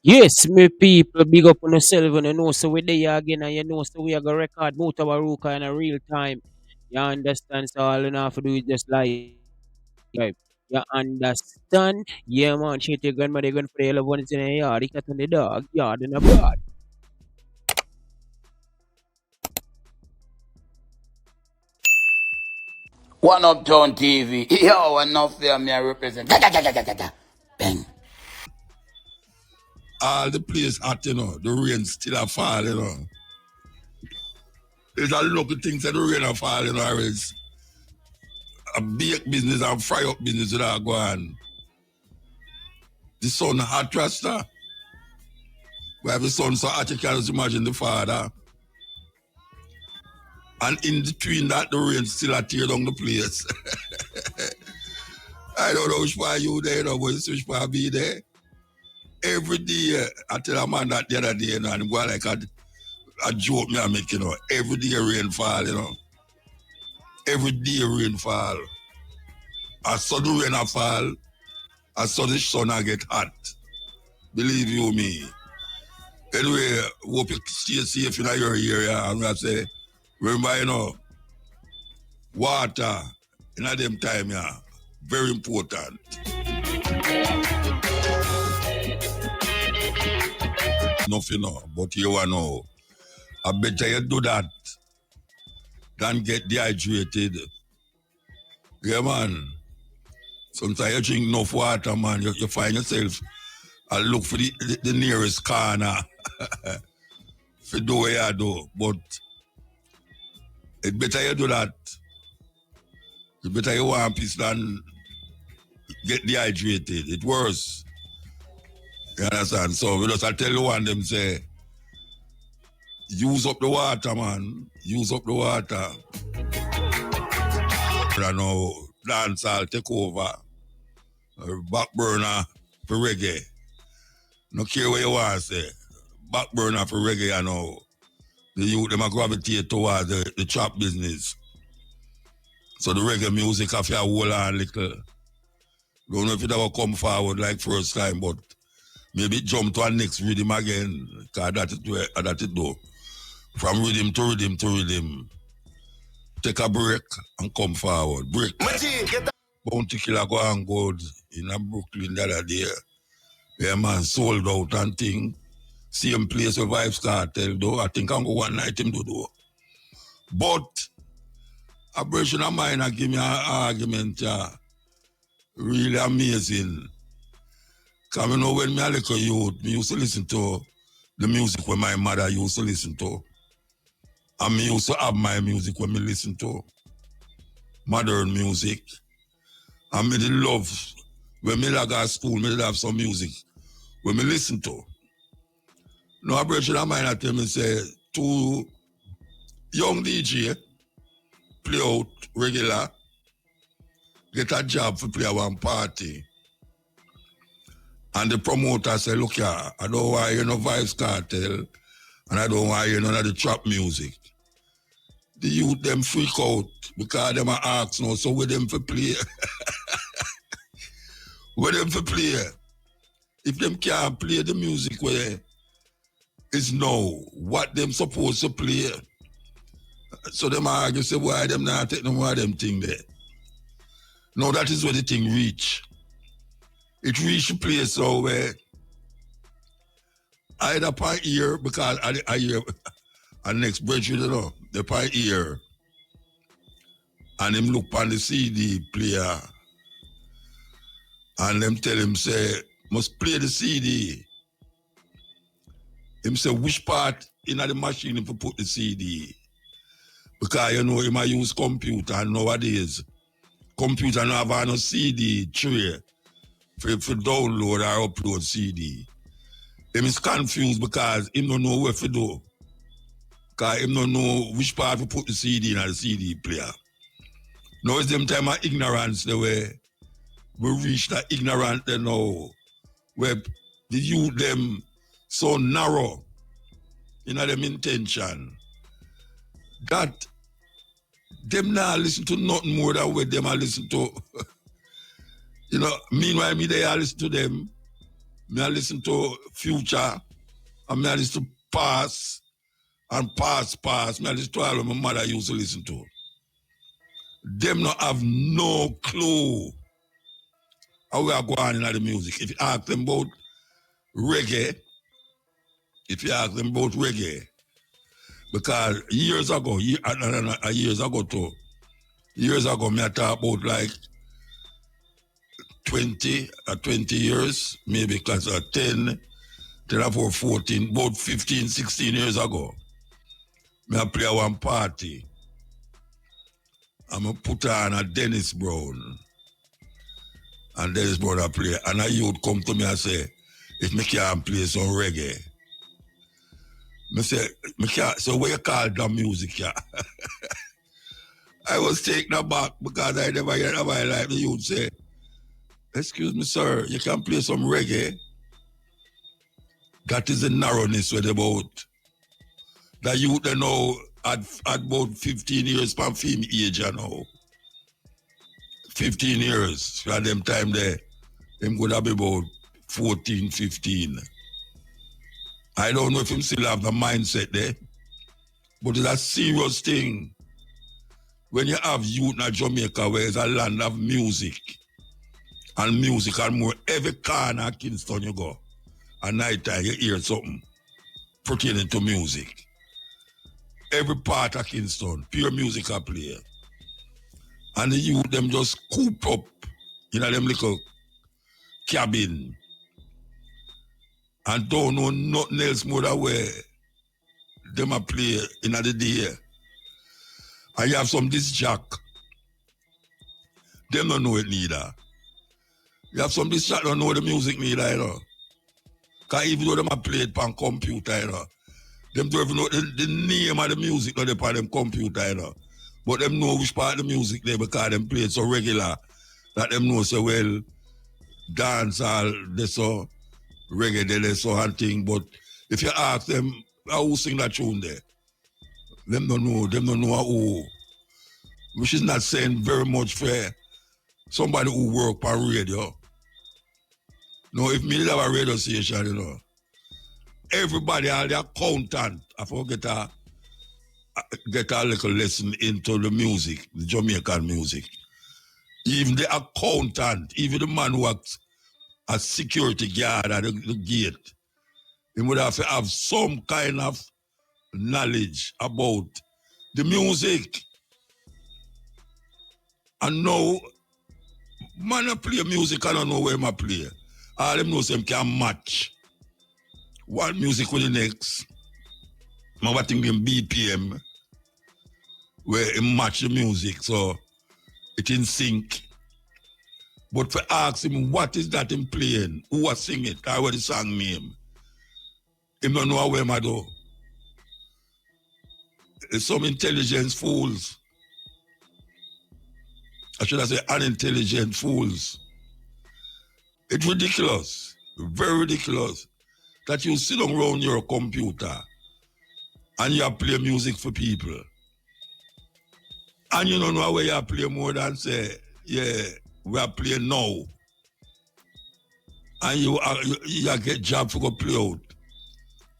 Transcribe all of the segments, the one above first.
Yes, me people, big up on yourself and you know, so we there again and you know, so we are going to record Mutabaruta in a real time. You understand? So all you have to do is just like, you understand? Yeah, man, shit, your grandmother going for the loved ones in the yard, the cat and the dog, yard and a bird. One Uptown TV. Yo, enough there, me I represent. Da, da, da, da, da, da, da. Bang. All the place hot, the rain still a fall, There's a lot of things that the rain a fall, it's a bake business and fry up business that are going. The sun hot rasta. We have the sun so hot you can't imagine the father. And in between that, the rain still a tear down the place. I don't know which part you there, but which part be there. Every day, I tell a man that the other day, and I'm going like a joke me I make, Every day rain fall, Every day rain fall. I saw the rain a fall. I saw the sun a get hot. Believe you me. Anyway, hope you stay safe in your area. And I say, remember, water in a them time, very important. Nothing, but you know, I better you do that than get dehydrated. Yeah, man. Sometimes you drink enough water, man. You find yourself and look for the nearest corner for do what you do. But it better you do that. It better you want peace than get dehydrated. It worse. You understand? So we just I tell you one them say, use up the water, man. Use up the water. I know dance all take over. Back burner for reggae. No care what you want to say. Back burner for reggae, The youth them a gravitate towards the trap business. So the reggae music have to hold on little. Don't know if it ever come forward like first time, but maybe jump to a next rhythm again. Cause that it do. From rhythm to rhythm to rhythm. Take a break and come forward. Break. Bounty Killer go and good in a Brooklyn the other day. Yeah, man, sold out and thing. Same place with Vybz Kartel, though. I think I'm going one night him to do. But a version of mine give me an argument, really amazing. Because you know when me a little youth, me used to listen to the music when my mother used to listen to. And me used to have my music when me listen to modern music. And me did love, when me like at school, me did have some music when me listen to. Now a version of mine tell me say, two young DJ play out regular, get a job for play one party. And the promoter say, look here, I don't want to hear no Vybz Kartel and I don't want to hear none of the trap music. The youth them freak out because them are ask now, so with them for play. With them for play. If them can't play the music where it's now what them supposed to play. So them argue say why them not take no more of them thing there. Now that is where the thing reach. It reach a place so where either per ear because I hear and next bridge the per ear and him look on the CD player and them tell him say must play the CD. Him say which part in the machine if you put the CD. Because him I use computer and nowadays computer don't have no CD tray for download or upload CD. Him is confused because him don't know what to do. Because him don't know which part to put the CD in the CD player. Now it's them time of ignorance the way we reach that ignorant they know where the youth them so narrow in them intention that them not listen to nothing more than what them are listen to. Meanwhile me they are listen to them. I listen to Future, and I listen to Pass, and Pass. Me I listen to all of my mother used to listen to. Them not have no clue how we are going in the music. If you ask them about reggae, because years ago, me I talk about like 20 years, maybe because 10 or 14, about 15, 16 years ago, me I play one party. I'm going to put on a Dennis Brown. And Dennis Brown I play. And a youth come to me and say, if me can play some reggae. Me say, me can't. So what you call that music, yeah? I was taken aback because I never heard in my life the youth say, excuse me, sir, you can play some reggae. That is the narrowness with about. The youth they know at about 15 years from film age, you know. 15 years. At them time there, them could have be about 14, 15. I don't know if him still have the mindset there, but it's a serious thing. When you have youth in Jamaica, where it's a land of music, and more, every corner of Kingston you go, at night time you hear something pertaining to music. Every part of Kingston, pure music I play. And the youth, them just coop up in them little cabin and don't know nothing else more than where them a play in the day. And you have some disc jack, them don't know it neither. You have some disc jack don't know the music neither, you know. Because even though them a play it on computer, you know, them don't even know the name of the music on them computer, you know. But them know which part of the music they because them play it so regular that them know so well dance all they so reggae they so and thing. But if you ask them who sing that tune there, them don't know who. Which is not saying very much for somebody who work on radio. No, if me have a radio station, you know, everybody all the accountant, I forget get a little lesson into the music, the Jamaican music. Even the accountant, even the man who acts as security guard at the gate, he would have to have some kind of knowledge about the music. And now, man I play music, I don't know where I play. All them know them can match one music with the next. I think them BPM where it match the music, so it in sync. But for ask him what is that him playing, who was singing it, or what the song name, him don't know where I do. It's some intelligence fools. I should have said unintelligent fools. It's ridiculous, very ridiculous, that you sit around your computer and you play music for people. And you don't know where you play more than say, yeah, we are playing now. And you get job for go play out.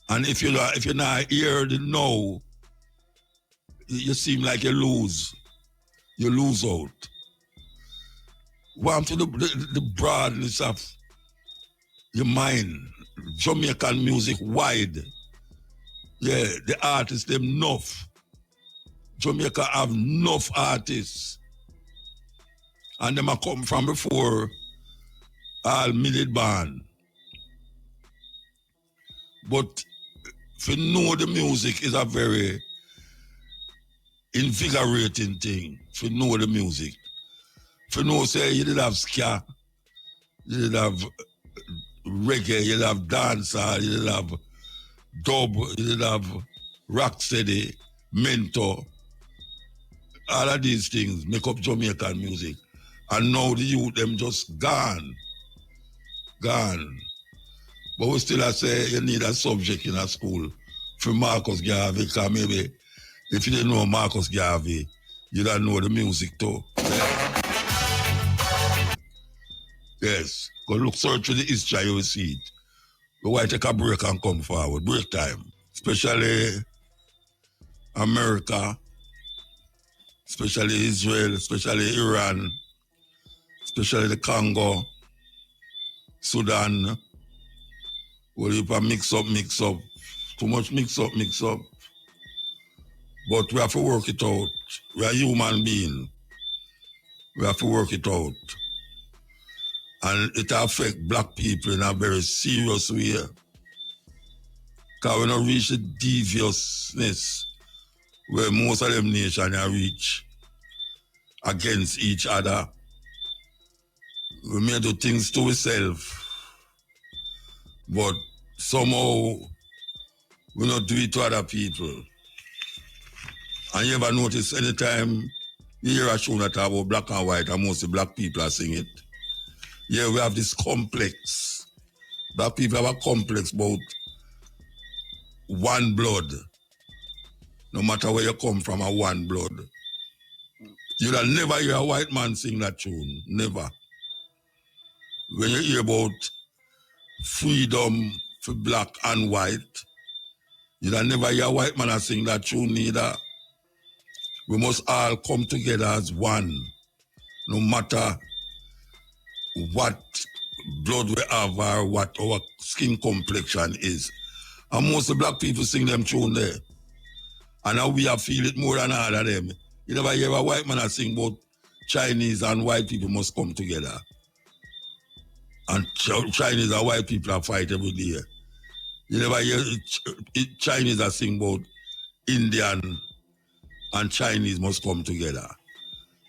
And if you're not here the now, you seem like you lose. You lose out. Want to the broadness of your mind. Jamaican music wide. Yeah, the artists, them enough. Jamaica have enough artists. And them are come from before all minute band. But if you know the music is a very invigorating thing. If you know the music. If you know, say, you did have ska, you did have reggae, you did have dancehall, you did have dub, you did have rocksteady, mentor. All of these things make up Jamaican music. And now the youth, them just gone. Gone. But we still say you need a subject in a school for Marcus Garvey, because maybe if you didn't know Marcus Garvey, you don't know the music too. Yes. Go look, search for the history, you will see it. We want to take a break and come forward. Break time. Especially America, especially Israel, especially Iran, especially the Congo, Sudan. Well, if I mix up. Too much mix up. But we have to work it out. We are human beings. We have to work it out. And it affects black people in a very serious way. Because we don't reach the deviousness where most of them nations are reach against each other. We may do things to ourselves, but somehow we don't do it to other people. And you ever notice anytime you hear a tune that talk about black and white, and mostly black people are singing it. Yeah, we have this complex. Black people have a complex about one blood. No matter where you come from, a one blood. You'll never hear a white man sing that tune. Never. When you hear about freedom for black and white, you'll never hear a white man sing that tune neither. We must all come together as one, no matter what blood we have or what our skin complexion is. And most of the black people sing them tune there. And now we have feel it more than all of them. You never hear a white man sing about Chinese and white people must come together. And Chinese and white people are fight every day. You never hear Chinese are sing about Indian and Chinese must come together.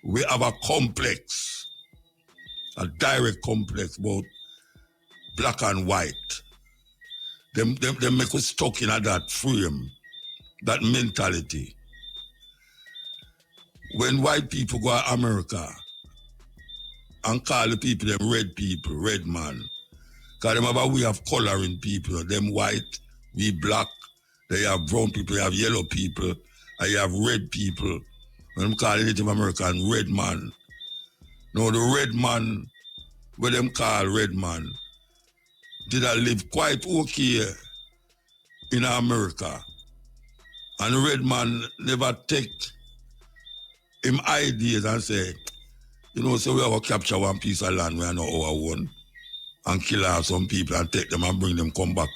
We have a complex, a direct complex about black and white. Them make us stuck in that frame, that mentality. When white people go to America and call the people them red people, red man, because them have a way of coloring people. Them white, we black, they have brown people, they have yellow people, and you have red people. When them call Native American red man. Now the red man, what them call red man, did I live quite okay in America. And the red man never take him ideas and say, you know, so we have to capture one piece of land, we are not our own, and kill off some people and take them and bring them come back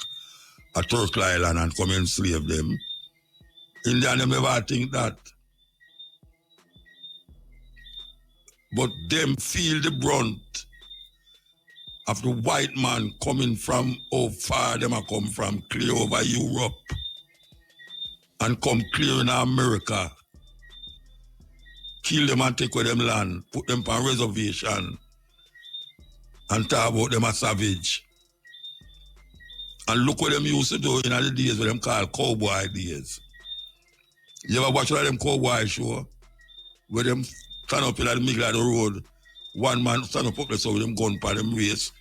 at Turtle Island and come enslave them. Indian them never think that. But them feel the brunt of the white man coming from how far them are come from, clear over Europe and come clear in America. Kill them and take away them land, put them on reservation and talk about them as savage. And look what them used to do in the days where them call cowboy days. You ever watch one of them cowboy show where them stand up in the middle of the road, one man stand up there so with them gun on them waist,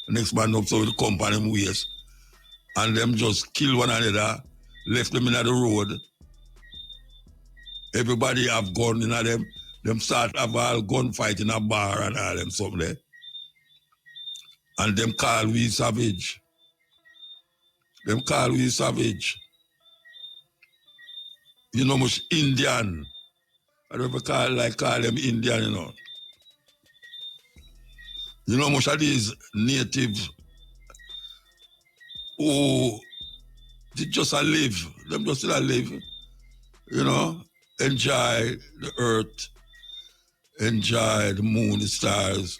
the next man up so with the gun on them waist, and them just kill one another, left them in the road. Everybody have gun in them start have all gunfight in a bar and all them something there. And them call we savage. Them call we savage. You know much Indian. I don't ever call them Indian, you know. You know much of these native who they just a live. Them just still a live. You know, enjoy the earth, enjoy the moon, the stars,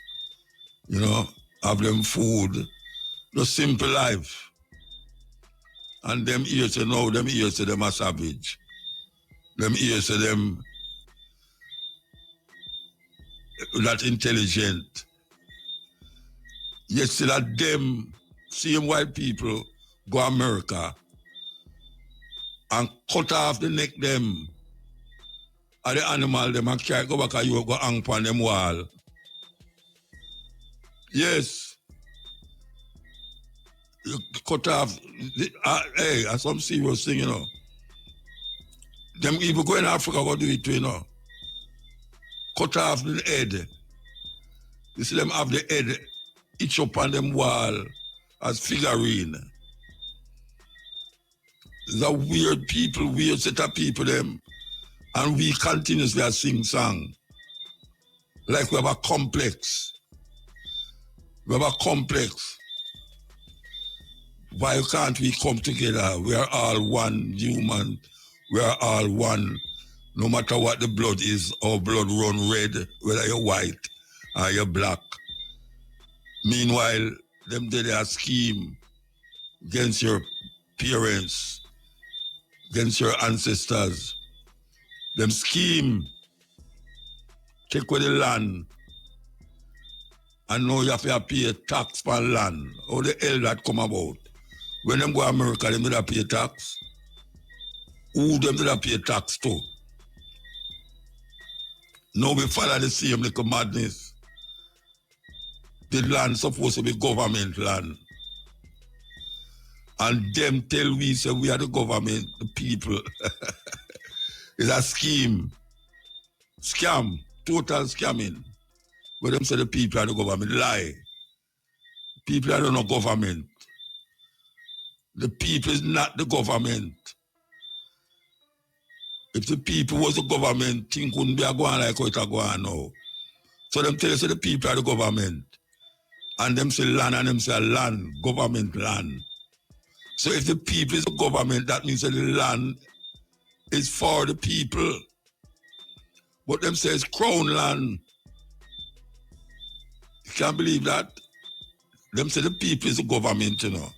you know, have them food. Just simple life. And them ears to know, them ears to them are savage. Them ears to them not intelligent. Yet still that them same white people go America and cut off the neck them of the animal them and carry go back and you go hang on them wall. Yes. You cut off hey, that's some serious thing, you know. Them even go in Africa go do it too, you know. Cut off the head. You see them have the head itch up on them wall as figurine. It's a weird people, weird set of people them. And we continuously sing song. Like we have a complex. We have a complex. Why can't we come together? We are all one human. We are all one. No matter what the blood is, our blood run red, whether you're white or you're black. Meanwhile, them did a scheme against your parents, against your ancestors. Them scheme, take away the land, and now you have to pay a tax for land. How the hell that come about? When them go to America, them did pay tax. Who them did pay tax to? Now we follow the same little madness. The land supposed to be government land. And them tell we say we are the government, the people. It's a scheme. Scam. Total scamming. But them say the people are the government. Lie. People are not government. The people is not the government. If the people was the government, things wouldn't be a going like how it's going now. So them tell us the people are the government. And them say land and them say land, government land. So if the people is the government, that means that the land is for the people. But them say it's crown land. You can't believe that. Them say the people is the government, you know.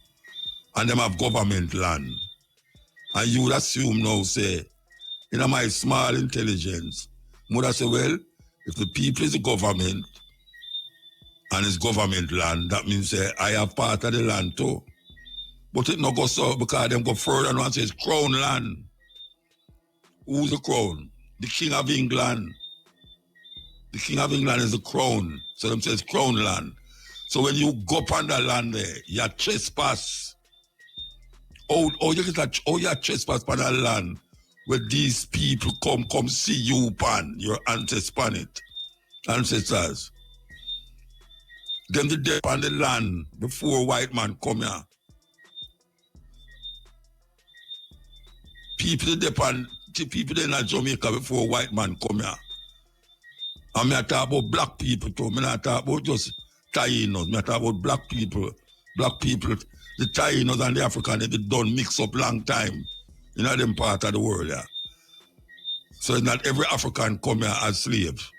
And them have government land. And you would assume now, say, in my small intelligence, would I say, well, if the people is the government and it's government land, that means I have part of the land too. But it not go so because them go further and say it's crown land. Who's the crown? The King of England. The King of England is the crown. So them say it's crown land. So when you go up on the land there, you trespass. You trespass on the land where these people come see you upon your ancestors. Them the dead on the land before white man come here. People in Jamaica before white man come here. And I talk about black people too. I not talk about just Tainos. I talk about black people. Black people, the Tainos and the African, they done mix up long time in them part of the world. Yeah. So not every African come here as slave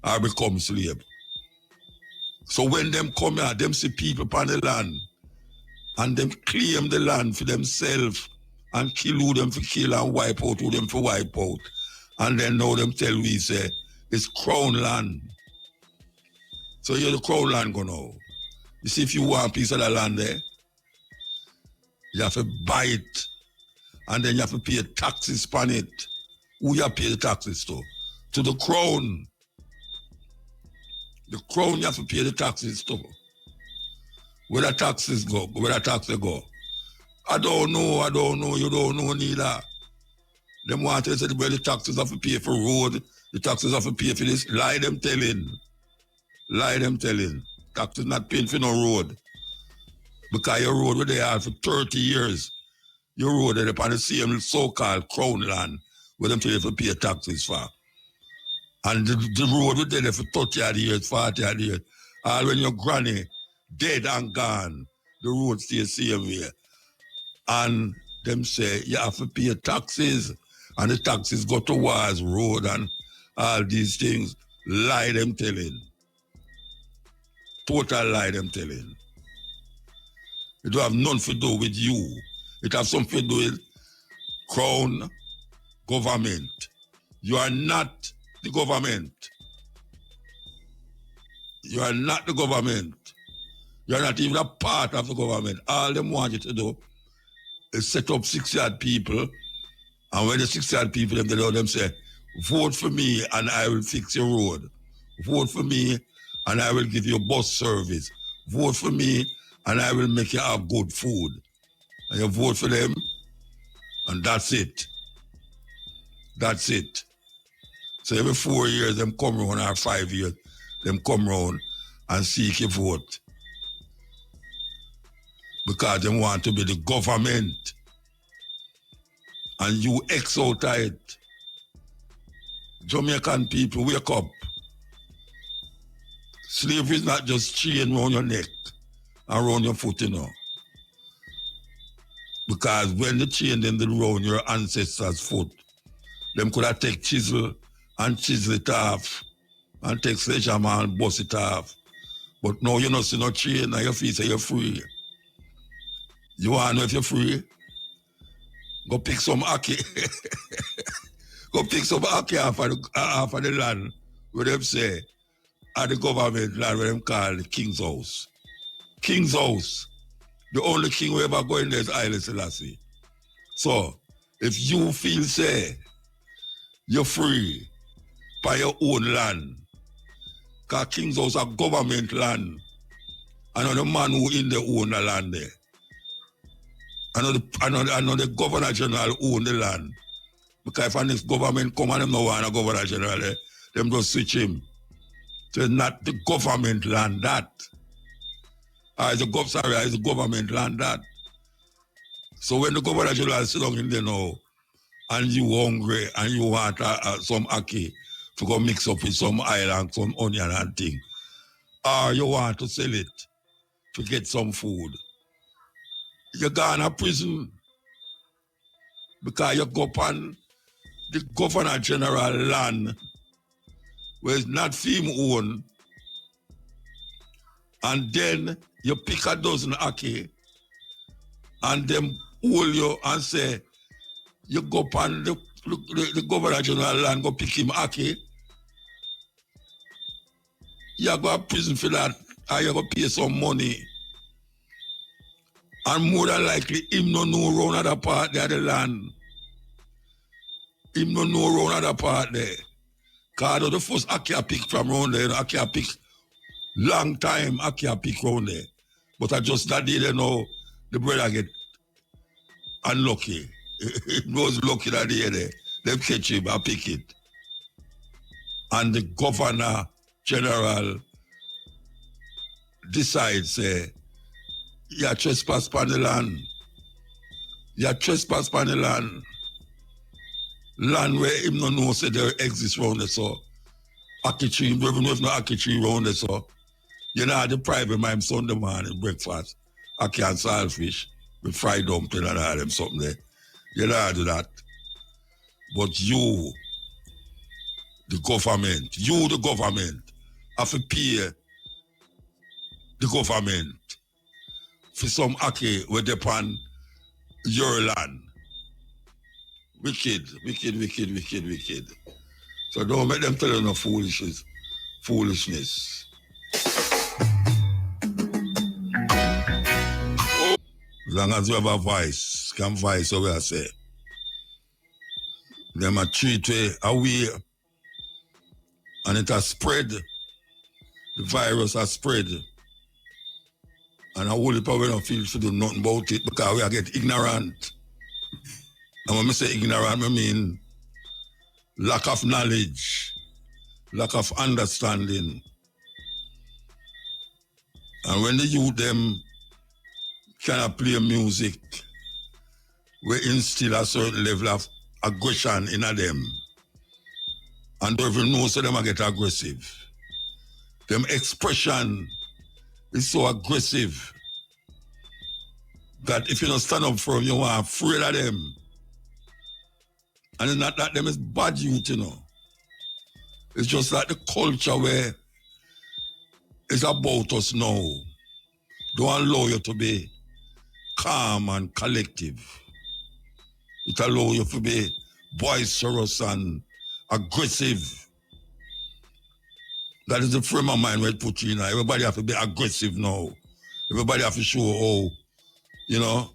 or become slave. So when them come here, them see people upon the land and them claim the land for themselves and kill who them for kill and wipe out who them for wipe out. And then now them tell we say, it's crown land. So you're the crown land go now. You see, if you want a piece of the land there, you have to buy it. And then you have to pay taxes on it. Who you pay the taxes to? To the crown. The crown you have to pay the taxes to. Where the taxes go? Where the taxes go? I don't know, you don't know neither. Them want to say where the taxes have to pay for road, the taxes have to pay for this. Lie them telling. Taxes not paying for no road. Because your road where they are for 30 years. Your road is upon the same so-called crown land where them tell you to pay taxes for. And the road where they there for 30 years, 40 years. All when your granny dead and gone, the road stays same way. And them say you have to pay taxes. And the taxes go towards road and all these things. Lie them telling. Total lie them telling. It don't have nothing to do with you. It has something to do with crown government. You are not the government. You are not the government. You are not even a part of the government. All them want you to do is set up 6 people. And when the 6 people, them say, vote for me and I will fix your road. Vote for me and I will give you bus service. Vote for me and I will make you have good food. And you vote for them and that's it. That's it. So every 4 years, them come around, or 5 years, them come around and seek your vote. Because they want to be the government. and you X out of it. Jamaican people, wake up. Slavery is not just chain around your neck and around your foot, you know. Because when the chain them did round your ancestors' foot, them could have take chisel and chisel it off and take sledgehammer and bust it off. But now you don't see no chain and your feet say you're free. You want to know if you're free? Go pick some ackee. Go pick some ackee off of the land where them say, at the government land where them call the King's House. King's House. The only king who ever go in there is Haile Selassie. So, if you feel say you're free by your own land, because King's House a government land, and the man who in the own the land there. I know the Governor General own the land. Because if the next government come and them no want a Governor General there, them just switch him. So it's not the government land that. It's the government land that. So when the Governor General sit down in there now, and you hungry and you want some ackee to go mix up with some oil and some onion and thing, or you want to sell it to get some food, you go in a prison because you go upon the Governor General land where it's not for him own, and then you pick a dozen ackee and them hold you and say, you go upon the Governor General land, go pick him ackee, you go to prison for that, or you go pay some money. And more than likely, him no know around other part there, the land. Him no know around other part there. Because the first ackee I pick from around there, ackee I pick long time, ackee I pick around there. But I just that day, you know, the brother get unlucky. It was lucky that day there. They catch him, I pick it. And the Governor General decides, you trespass upon the land. You trespass upon the land. Land where him no know say there exists around there, so ackee tree, even if no ackee tree around there, so you know deprive him of Sunday morning breakfast, ackee and saltfish with fried dumpling and all them something there. You know do that. But you, the government, have to pay the government for some ackee with upon your land. Wicked. So don't make them tell you no foolishness. As long as you have a voice, can voice over I say. Them a treat away and it has spread. The virus has spread. And a whole heap of we don't feel to do nothing about it because we are get ignorant. And when I say ignorant, I mean lack of knowledge, lack of understanding. And when the youth them cannot play music, we instill a certain level of aggression in them. And don't even know so them a get aggressive. Them expression is so aggressive that if you don't stand up for them, you are afraid of them. And it's not that them is bad youth, you know. It's just like the culture where it's about us now. Don't allow you to be calm and collective. It allows you to be boisterous and aggressive. That is the frame of mind where it put you in. Everybody have to be aggressive now. Everybody have to show how, you know,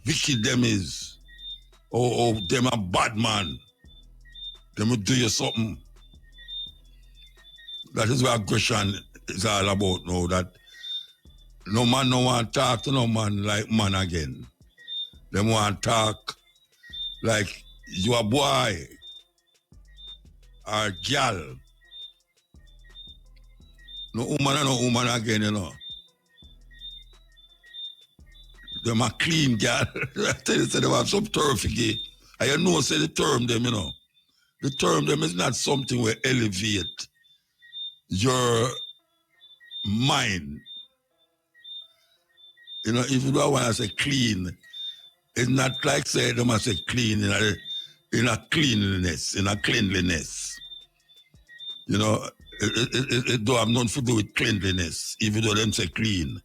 wicked them is. Oh, them a bad man. Them will do you something. That is what aggression is all about now. That no man no want to talk to no man like man again. Them want to talk like you a boy or girl. No woman again, you know. Them a clean girl. I tell you, say them have some turfy. I know say the term them, you know. The term them is not something where elevate your mind. You know, if you don't want to say clean, it's not like say them must say clean in a cleanliness, in a cleanliness. You know, it don't have nothing to do with cleanliness, even though them say clean.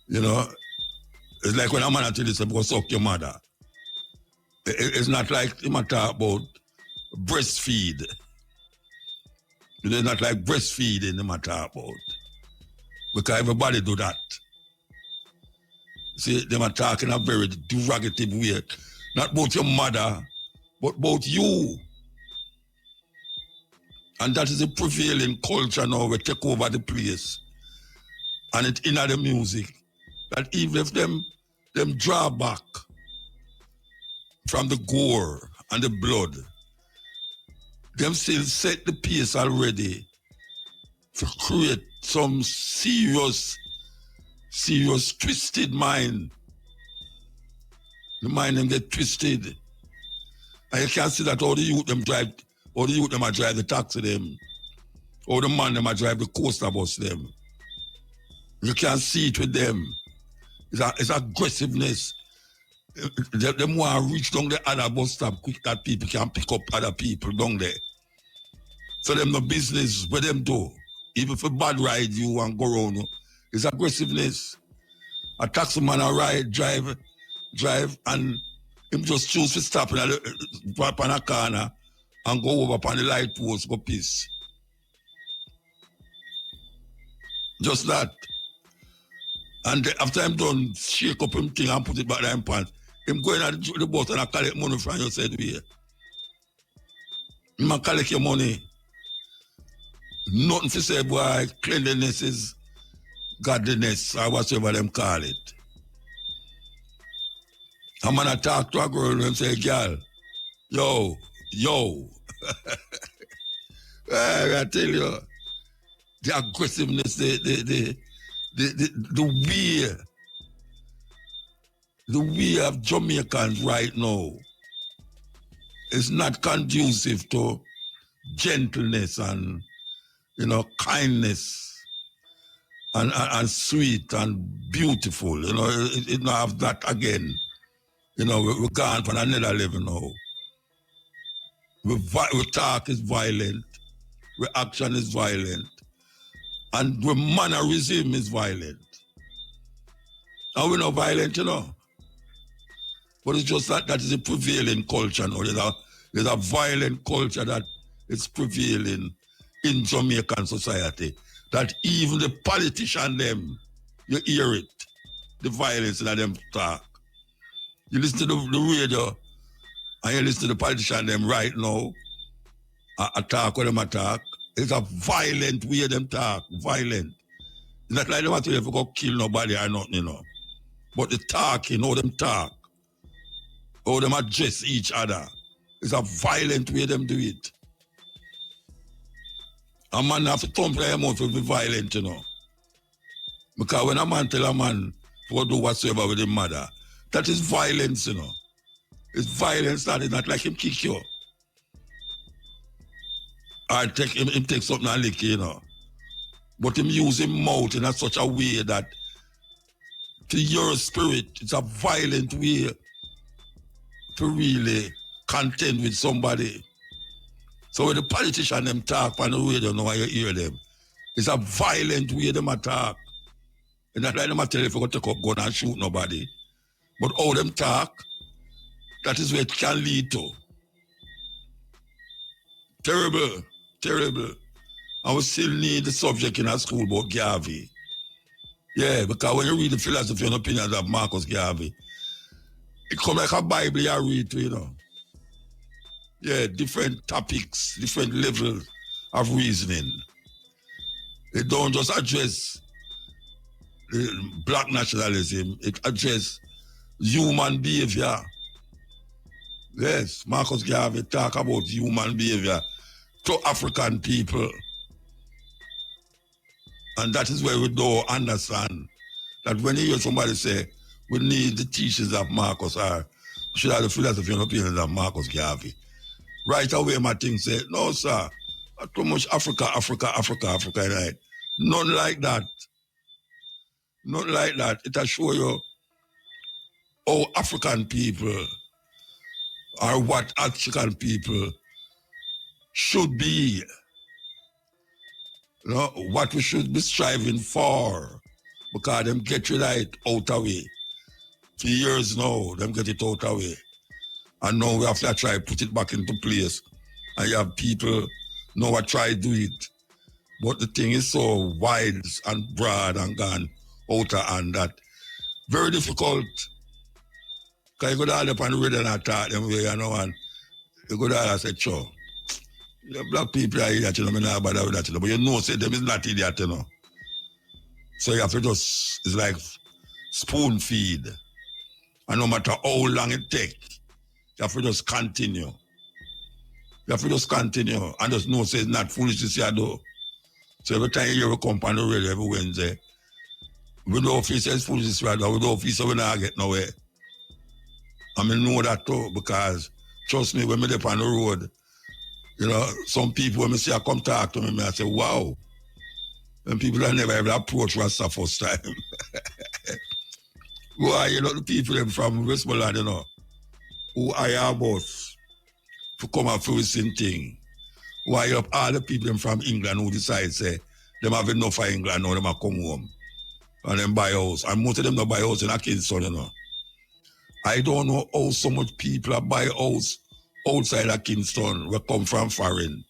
You know, it's like when a man tell you say go suck your mother. It's not like him talk about breastfeed. It's not like breastfeeding him talk about. Because everybody do that. See, them are talking a very derogative way. Not about your mother, but about you. And that is the prevailing culture now we take over the place. And it's in the music. That even if them draw back from the gore and the blood, them still set the pace already to create some serious twisted mind. The mind them get twisted. And you can see that all the youth them drive the taxi them. All the man them a drive the coaster bus them. You can see it with them. It's aggressiveness. Them want to reach down the other bus stop quick that people can pick up other people down there. So them no business where them do. Even if a bad ride you and go around, it's aggressiveness. A taxi man a drive, and him just choose to stop in a corner and go over upon the light post, go piss. Just that. And after him done, shake up him thing and put it back in him pants. Him going at the bus and I collect money from you said we. Him collect your money. Nothing to say, boy, cleanliness is godliness or whatever them call it. A man a talk to a girl and say, girl, yo. I tell you, the aggressiveness, the way of Jamaicans right now is not conducive to gentleness and, you know, kindness and sweet and beautiful. You know, it don't have that again. You know, we're gone from another level now. We talk is violent, we action is violent, and we mannerism is violent. And we're not violent, you know. But it's just that is a prevailing culture now. There's a violent culture that is prevailing in Jamaican society. That even the politician them, you hear it, the violence in them talk. You listen to the radio and you listen to the politician them right now, attack when them attack. It's a violent way them talk, violent. It's not like them have to go kill nobody or nothing, you know. But the talking, how them talk, how them address each other, it's a violent way them do it. A man have to thump their mouth to be violent, you know. Because when a man tell a man to do whatsoever with his mother, that is violence, you know. It's violence that is not like him kick you. Or him take something and lick you, you know. But him use his mouth in such a way that to your spirit, it's a violent way to really contend with somebody. So when the politician them talk on the radio now you hear them, it's a violent way them attack. It's not like them tell you if you go take up gun and shoot nobody. But how them talk, that is where it can lead to. Terrible, terrible. And we still need the subject in our school about Garvey. Yeah, because when you read the philosophy and opinions of Marcus Garvey, it comes like a Bible you read to, you know. Yeah, different topics, different levels of reasoning. They don't just address black nationalism, it addresses human behavior. Yes, Marcus Garvey talk about human behavior to African people. And that is where we don't understand that when you hear somebody say, we need the teachings of Marcus, or we should have the philosophy and opinions of Marcus Garvey. Right away, my thing say, no, sir, not too much Africa, right? None like that. Not like that. It'll show you how African people or what African people should be. You know, what we should be striving for. Because them get it right out of way. For years now, them get it out of way. And now we have to try to put it back into place. And you have people now I try to do it. But the thing is so wide and broad and gone out of hand that very difficult. Because you go down up on the radio and attack them way, you know, and you go down and say, sure, the black people are idiot, you know, I'm not bother with that, you know, but you know, say them is not idiot, you know. So you have to just, it's like spoon feed. And no matter how long it takes, you have to just continue. You have to just continue and just know, say it's not foolishness you do. So every time you hear a come on the radio every Wednesday, we don't face it's foolishness right now, we don't face so we not get nowhere. I mean, know that too, because trust me, when we up on the road, you know, some people, when I see I come talk to me, I say, wow. And people that never ever approach Rasta first time. Why, you know, the people them from Westmoreland, you know, who I about to come out for the same thing. Why you have all the people them from England who decide, say, them have enough for England now, them have come home. And them buy house. And most of them don't buy house in a Kingston, you know. I don't know how so much people buy house outside of Kingston who come from foreign.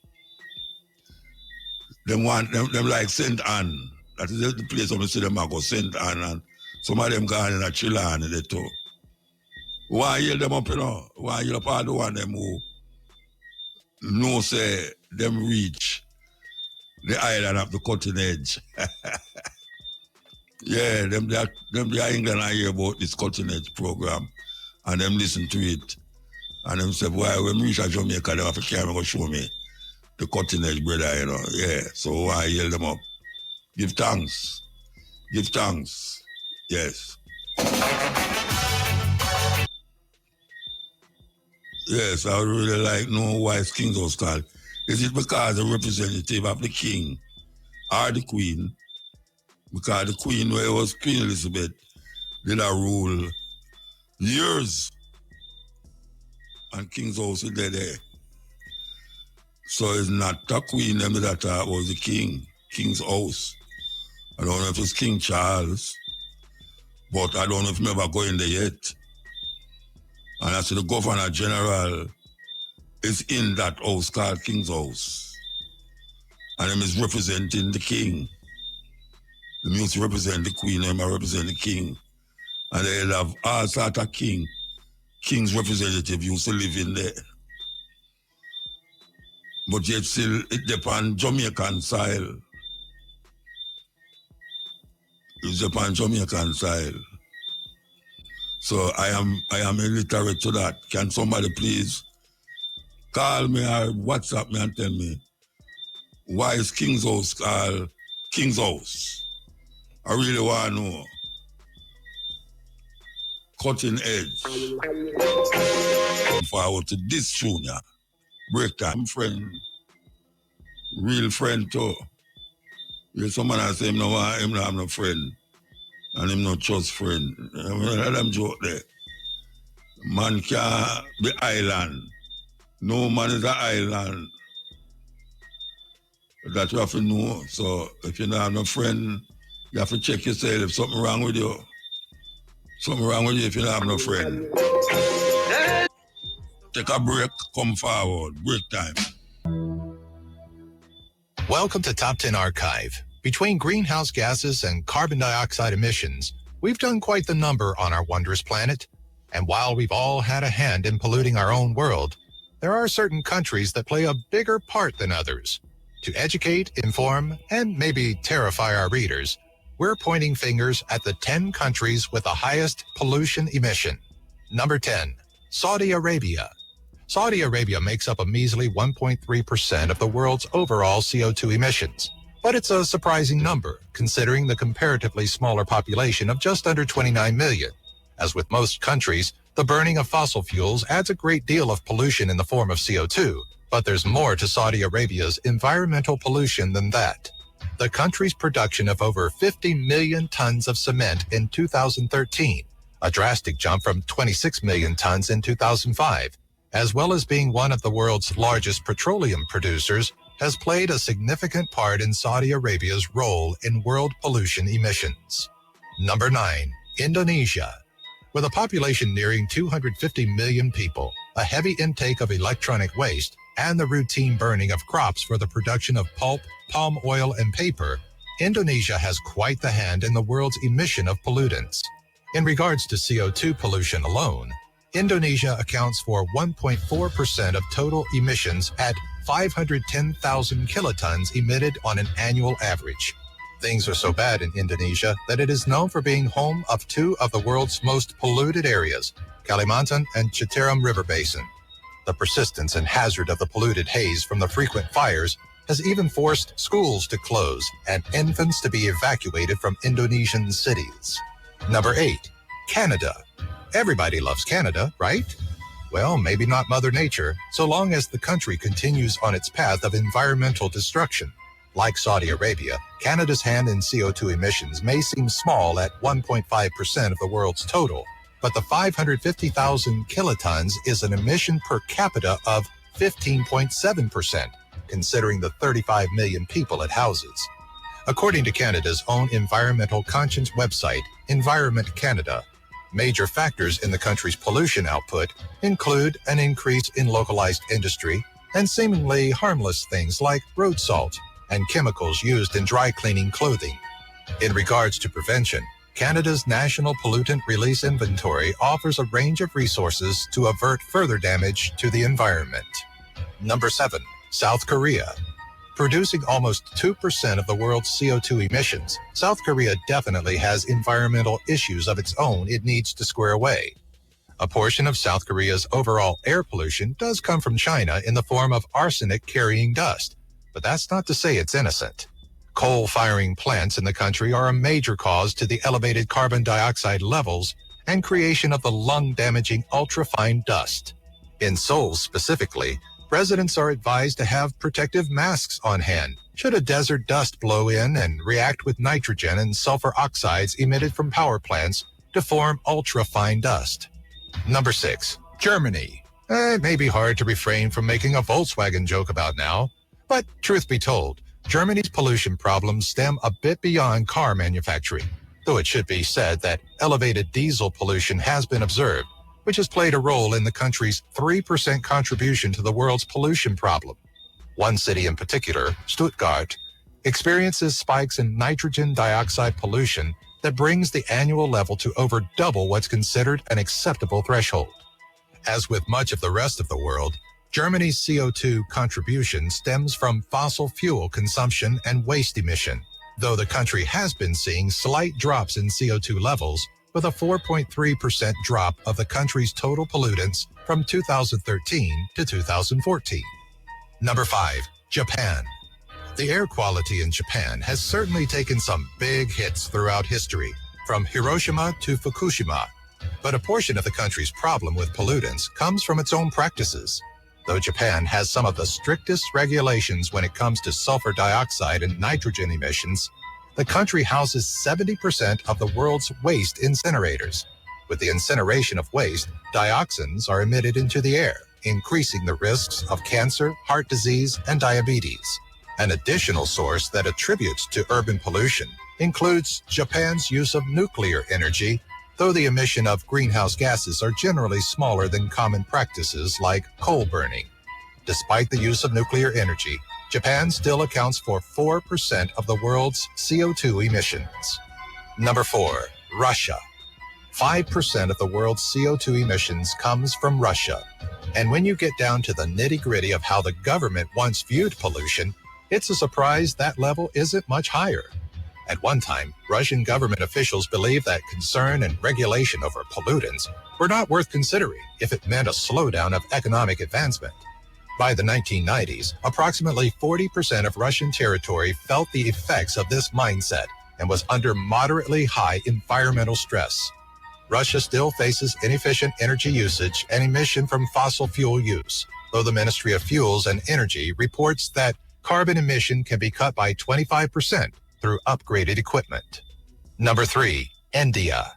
Them want them like St. Anne. That is the place where we see them go St. Anne, and some of them gone in a Chilan in the too. Why yield them up, you know? Why yield up all the one them who know say them reach the island of the cutting edge. Yeah, them they England I hear about this cutting edge program. And them listen to it. And them say, why when we reach a Jamaica, they have to carry me go show me the cutting edge, brother, you know. Yeah. So why yell them up? Give thanks. Give thanks. Yes. Yes, I would really like to know why it's King's House called. Is it because the representative of the king or the queen? Because the queen, where it was Queen Elizabeth, did a rule years. And King's House is there. So it's not the queen that was the king, King's House. I don't know if it's King Charles, but I don't know if I'm ever going there yet. And I said the Governor General is in that house called King's House. And him is representing the king. The music represent the queen, and I represent the king. And they have all sorts of king's representative used to live in there. But yet still, it depends Jamaican style. It's depends Jamaican style. So I am illiterate to that. Can somebody please call me or WhatsApp me and tell me why is King's House called King's House? I really want to know. Cutting edge. Forward to this junior. Break time. Friend. Real friend too. There's someone I say him no have no friend. And him no trust friend. I mean, let them joke there. Man can't be island. No man is an island. That you have to know. So if you don't have no friend, you have to check yourself if something wrong with you. Something wrong with you if you don't have no friend. Take a break, come forward. Break time. Welcome to Top 10 Archive. Between greenhouse gases and carbon dioxide emissions, we've done quite the number on our wondrous planet. And while we've all had a hand in polluting our own world, there are certain countries that play a bigger part than others. To educate, inform, and maybe terrify our readers, we're pointing fingers at the 10 countries with the highest pollution emission. Number 10, Saudi Arabia. Saudi Arabia makes up a measly 1.3% of the world's overall CO2 emissions. But it's a surprising number, considering the comparatively smaller population of just under 29 million. As with most countries, the burning of fossil fuels adds a great deal of pollution in the form of CO2, but there's more to Saudi Arabia's environmental pollution than that. The country's production of over 50 million tons of cement in 2013, a drastic jump from 26 million tons in 2005, as well as being one of the world's largest petroleum producers, has played a significant part in Saudi Arabia's role in world pollution emissions. Number 9. Indonesia. With a population nearing 250 million people, a heavy intake of electronic waste, and the routine burning of crops for the production of pulp, palm oil, and paper, Indonesia has quite the hand in the world's emission of pollutants. In regards to CO2 pollution alone, Indonesia accounts for 1.4% of total emissions at 510,000 kilotons emitted on an annual average. Things are so bad in Indonesia that it is known for being home of two of the world's most polluted areas, Kalimantan and Citarum River Basin. The persistence and hazard of the polluted haze from the frequent fires has even forced schools to close and infants to be evacuated from Indonesian cities. Number 8. Canada. Everybody loves Canada, right? Well, maybe not Mother Nature, so long as the country continues on its path of environmental destruction. Like Saudi Arabia, Canada's hand in CO2 emissions may seem small at 1.5% of the world's total, but the 550,000 kilotons is an emission per capita of 15.7%, considering the 35 million people it houses. According to Canada's own environmental conscience website, Environment Canada, major factors in the country's pollution output include an increase in localized industry and seemingly harmless things like road salt and chemicals used in dry cleaning clothing. In regards to prevention, Canada's National Pollutant Release Inventory offers a range of resources to avert further damage to the environment. Number 7. South Korea. Producing almost 2% of the world's CO2 emissions, South Korea definitely has environmental issues of its own it needs to square away. A portion of South Korea's overall air pollution does come from China in the form of arsenic-carrying dust, but that's not to say it's innocent. Coal-firing plants in the country are a major cause to the elevated carbon dioxide levels and creation of the lung-damaging ultrafine dust. In Seoul specifically, residents are advised to have protective masks on hand should a desert dust blow in and react with nitrogen and sulfur oxides emitted from power plants to form ultrafine dust. Number 6. Germany. It may be hard to refrain from making a Volkswagen joke about now, but truth be told, Germany's pollution problems stem a bit beyond car manufacturing, though it should be said that elevated diesel pollution has been observed, which has played a role in the country's 3% contribution to the world's pollution problem. One city in particular, Stuttgart, experiences spikes in nitrogen dioxide pollution that brings the annual level to over double what's considered an acceptable threshold. As with much of the rest of the world, Germany's CO2 contribution stems from fossil fuel consumption and waste emission, though the country has been seeing slight drops in CO2 levels, with a 4.3% drop of the country's total pollutants from 2013 to 2014. Number 5. Japan. The air quality in Japan has certainly taken some big hits throughout history, from Hiroshima to Fukushima, but a portion of the country's problem with pollutants comes from its own practices. Though Japan has some of the strictest regulations when it comes to sulfur dioxide and nitrogen emissions, the country houses 70% of the world's waste incinerators. With the incineration of waste, dioxins are emitted into the air, increasing the risks of cancer, heart disease, and diabetes. An additional source that attributes to urban pollution includes Japan's use of nuclear energy, though the emission of greenhouse gases are generally smaller than common practices like coal burning. Despite the use of nuclear energy, Japan still accounts for 4% of the world's CO2 emissions. Number 4. Russia. 5% of the world's CO2 emissions comes from Russia. And when you get down to the nitty-gritty of how the government once viewed pollution, it's a surprise that level isn't much higher. At one time, Russian government officials believed that concern and regulation over pollutants were not worth considering if it meant a slowdown of economic advancement. By the 1990s, approximately 40% of Russian territory felt the effects of this mindset and was under moderately high environmental stress. Russia still faces inefficient energy usage and emission from fossil fuel use, though the Ministry of Fuels and Energy reports that carbon emission can be cut by 25% through upgraded equipment. Number 3, India.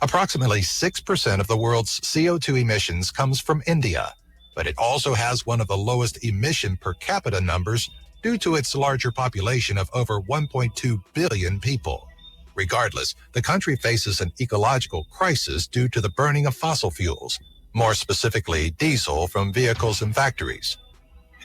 Approximately 6% of the world's CO2 emissions comes from India, but it also has one of the lowest emission per capita numbers due to its larger population of over 1.2 billion people. Regardless, the country faces an ecological crisis due to the burning of fossil fuels, more specifically diesel from vehicles and factories.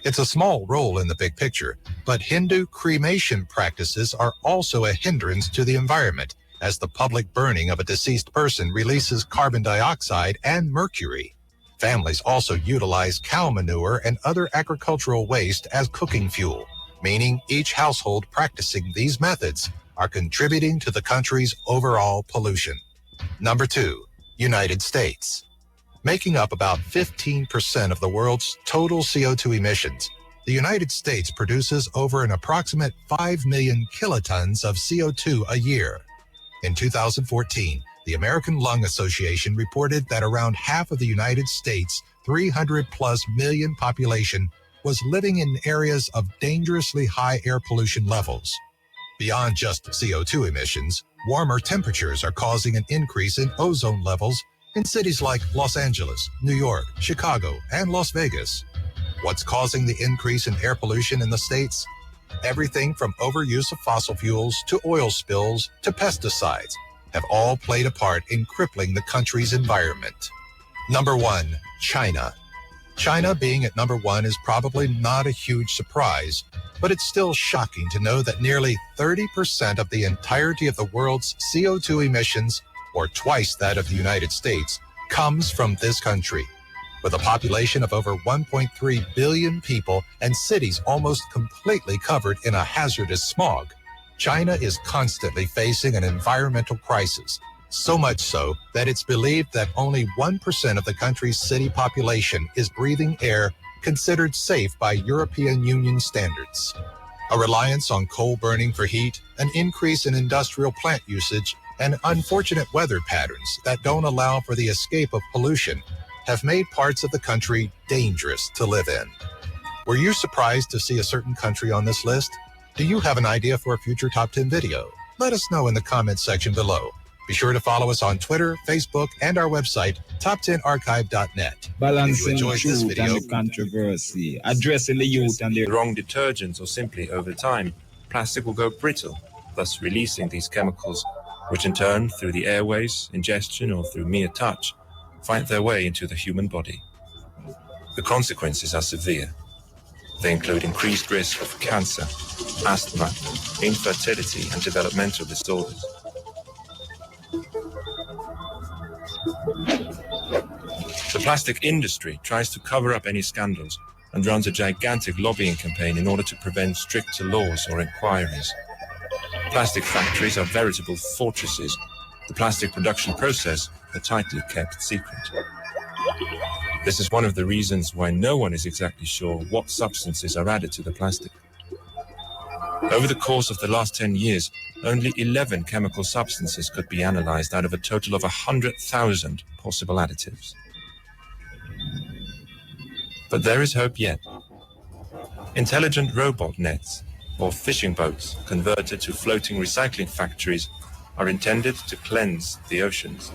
It's a small role in the big picture, but Hindu cremation practices are also a hindrance to the environment, as the public burning of a deceased person releases carbon dioxide and mercury. Families also utilize cow manure and other agricultural waste as cooking fuel, meaning each household practicing these methods are contributing to the country's overall pollution. Number 2, United States. Making up about 15% of the world's total CO2 emissions, the United States produces over an approximate 5 million kilotons of CO2 a year. In 2014, the American Lung Association reported that around half of the United States' 300-plus million population was living in areas of dangerously high air pollution levels. Beyond just CO2 emissions, warmer temperatures are causing an increase in ozone levels in cities like Los Angeles, New York, Chicago, and Las Vegas. What's causing the increase in air pollution in the states? Everything from overuse of fossil fuels to oil spills to pesticides have all played a part in crippling the country's environment. Number 1, China. China being at number 1 is probably not a huge surprise, but it's still shocking to know that nearly 30% of the entirety of the world's CO2 emissions, or twice that of the United States, comes from this country. With a population of over 1.3 billion people and cities almost completely covered in a hazardous smog, China is constantly facing an environmental crisis, so much so that it's believed that only 1% of the country's city population is breathing air considered safe by European Union standards. A reliance on coal burning for heat, an increase in industrial plant usage, and unfortunate weather patterns that don't allow for the escape of pollution have made parts of the country dangerous to live in. Were you surprised to see a certain country on this list? Do you have an idea for a future Top 10 video? Let us know in the comments section below. Be sure to follow us on Twitter, Facebook, and our website, top10archive.net. Balancing truth and the controversy, addressing the youth and the wrong detergents, or simply over time, plastic will go brittle, thus releasing these chemicals, which in turn, through the airways, ingestion, or through mere touch, find their way into the human body. The consequences are severe. They include increased risk of cancer, asthma, infertility, and developmental disorders. The plastic industry tries to cover up any scandals and runs a gigantic lobbying campaign in order to prevent stricter laws or inquiries. Plastic factories are veritable fortresses. The plastic production process a tightly kept secret. This is one of the reasons why no one is exactly sure what substances are added to the plastic. Over the course of the last 10 years, only 11 chemical substances could be analyzed out of a total of 100,000 possible additives. But there is hope yet. Intelligent robot nets, or fishing boats converted to floating recycling factories, are intended to cleanse the oceans.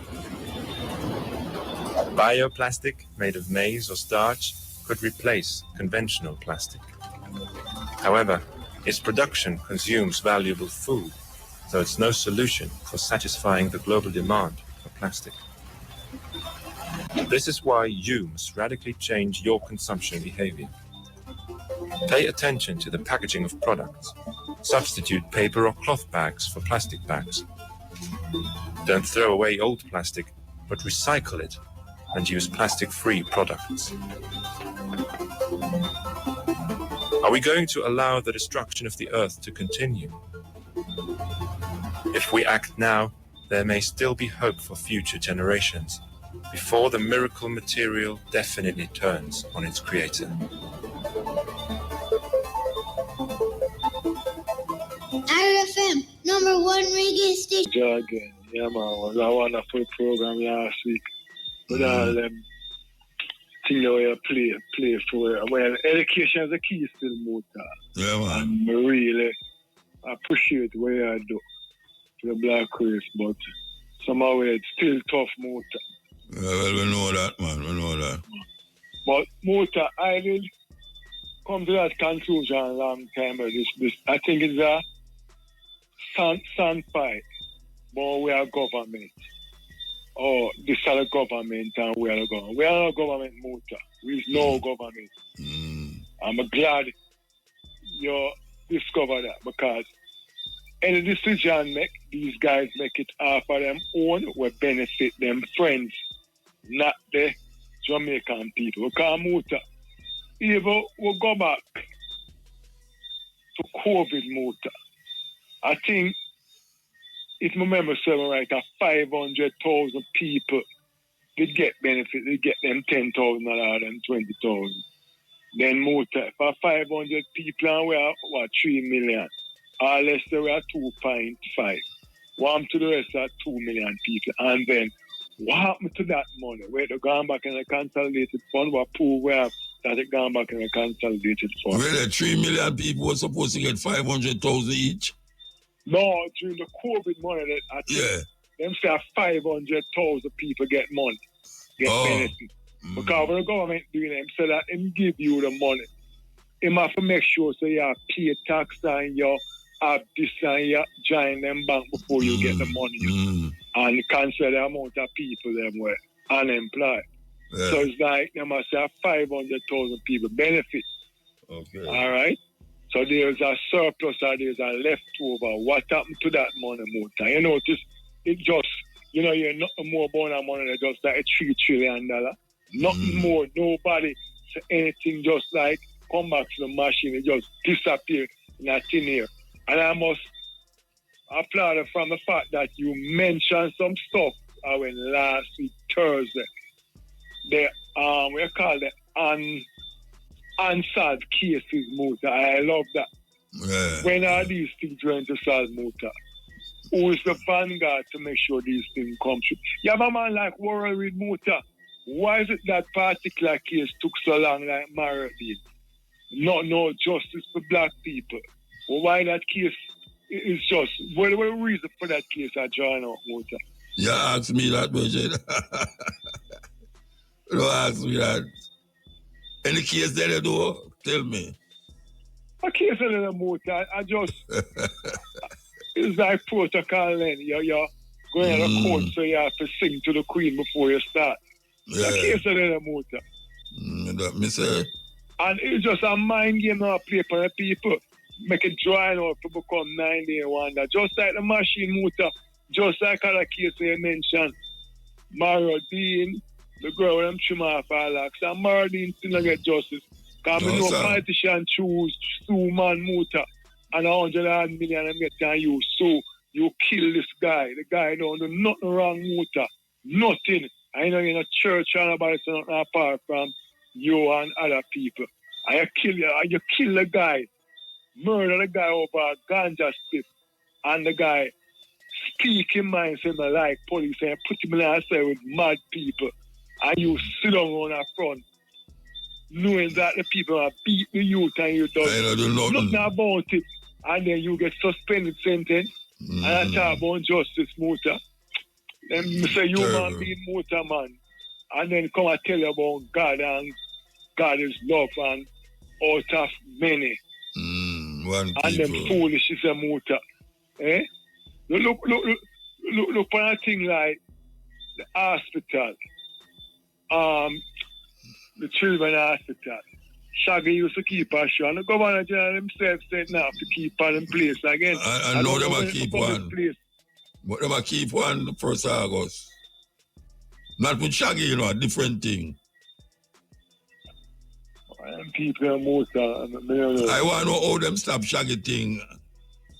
Bioplastic made of maize or starch could replace conventional plastic. However, its production consumes valuable food, so it's no solution for satisfying the global demand for plastic. This is why you must radically change your consumption behavior. Pay attention to the packaging of products. Substitute paper or cloth bags for plastic bags. Don't throw away old plastic, but recycle it and use plastic-free products. Are we going to allow the destruction of the earth to continue? If we act now, there may still be hope for future generations, before the miracle material definitely turns on its creator. RFM, #1 reggae station. Again, yeah, man. Was a wonderful program last week. With all them things you play for. Well, education is the key still, Muta. Yeah, man. And I really appreciate what you do for the black race, but somehow it's still tough, Muta. Yeah, well, we know that, man. We know that. But Muta, I did come to that conclusion a long time ago. This I think it's a sandpipe, but we are government. Oh, this is the government and we are the government. We are not government, Muta. We is no government. I'm glad you discover that because any decision these guys make it off of them own will benefit them friends, not the Jamaican people. Because Muta, even we go back to COVID, Muta, I think, if my memory serves me right, 500,000 people did get benefit, they get them 10,000 rather than 20,000. Then Muta, for 500 people, and we are 3 million, or less than we are 2.5. One to the rest are 2 million people. And then what happened to that money? Where they gone back in the consolidated fund, what prove we have that it gone back in the consolidated fund? Really, 3 million people were supposed to get 500,000 each? No, during the COVID money, that I think them say 500,000 people get money, get benefit. Because when the government doing them, so that them give you the money, they have to make sure so you have pay tax and you have this and you join them bank before you get the money. And cancel the amount of people them were unemployed. Yeah. So it's like they must have 500,000 people benefit. Okay. All right? So there's a surplus or there's a leftover. What happened to that money, Muta? You notice it just, you're nothing more about that money than just like $3 trillion. Nothing more. Nobody say anything just like come back to the machine. It just disappear in a thin air. And I must applaud it from the fact that you mentioned some stuff when last week, Thursday. We call it unsolved cases, Muta. I love that. Yeah. When are these things going to solve, Muta? Who is the vanguard to make sure these things come true? You have a man like Warren with Muta. Why is it that particular case took so long like Mara did? No justice for black people. Well, why that case is just... What the reason for that case I drawn out, Muta? You ask me that, Bridget. Don't ask me that. Any case that you do, tell me. A case that you Muta, I just... it's like protocol then. You're going to the court, so you have to sing to the Queen before you start. Yeah. A case that you Muta. That me say. And it's just a mind game now play for the people. Make it dry out to become 90 and wonder. Just like the machine, Muta. Just like other case you mentioned. Mario Dean, the girl with them trim off her locks. And Mario Dean still not get justice. Because no politician choose sue man, Muta. And 100 million them get on you. So you kill this guy. The guy don't do nothing wrong, Muta. Nothing. I know you're in a church and nobody say nothing apart from you and other people. And you kill the guy. Murder the guy over a ganja spit. And the guy speak in mind saying like police and put him in a cell with mad people. And you sit down on the front knowing that the people are beat the youth and you don't know nothing about it. And then you get suspended sentence. And I talk about justice, Muta. Then say you man being Muta, man. And then come and tell you about God and God is love and out of many. And them foolish is a Muta. Eh? Look for a thing like the hospital. The children hospital. Shaggy used to keep a show. And the governor general himself said now to keep on in place again. I know them will keep one. But they will keep one the 1st of August. Not with Shaggy, a different thing. People are Muta. I want to know how them stop Shaggy thing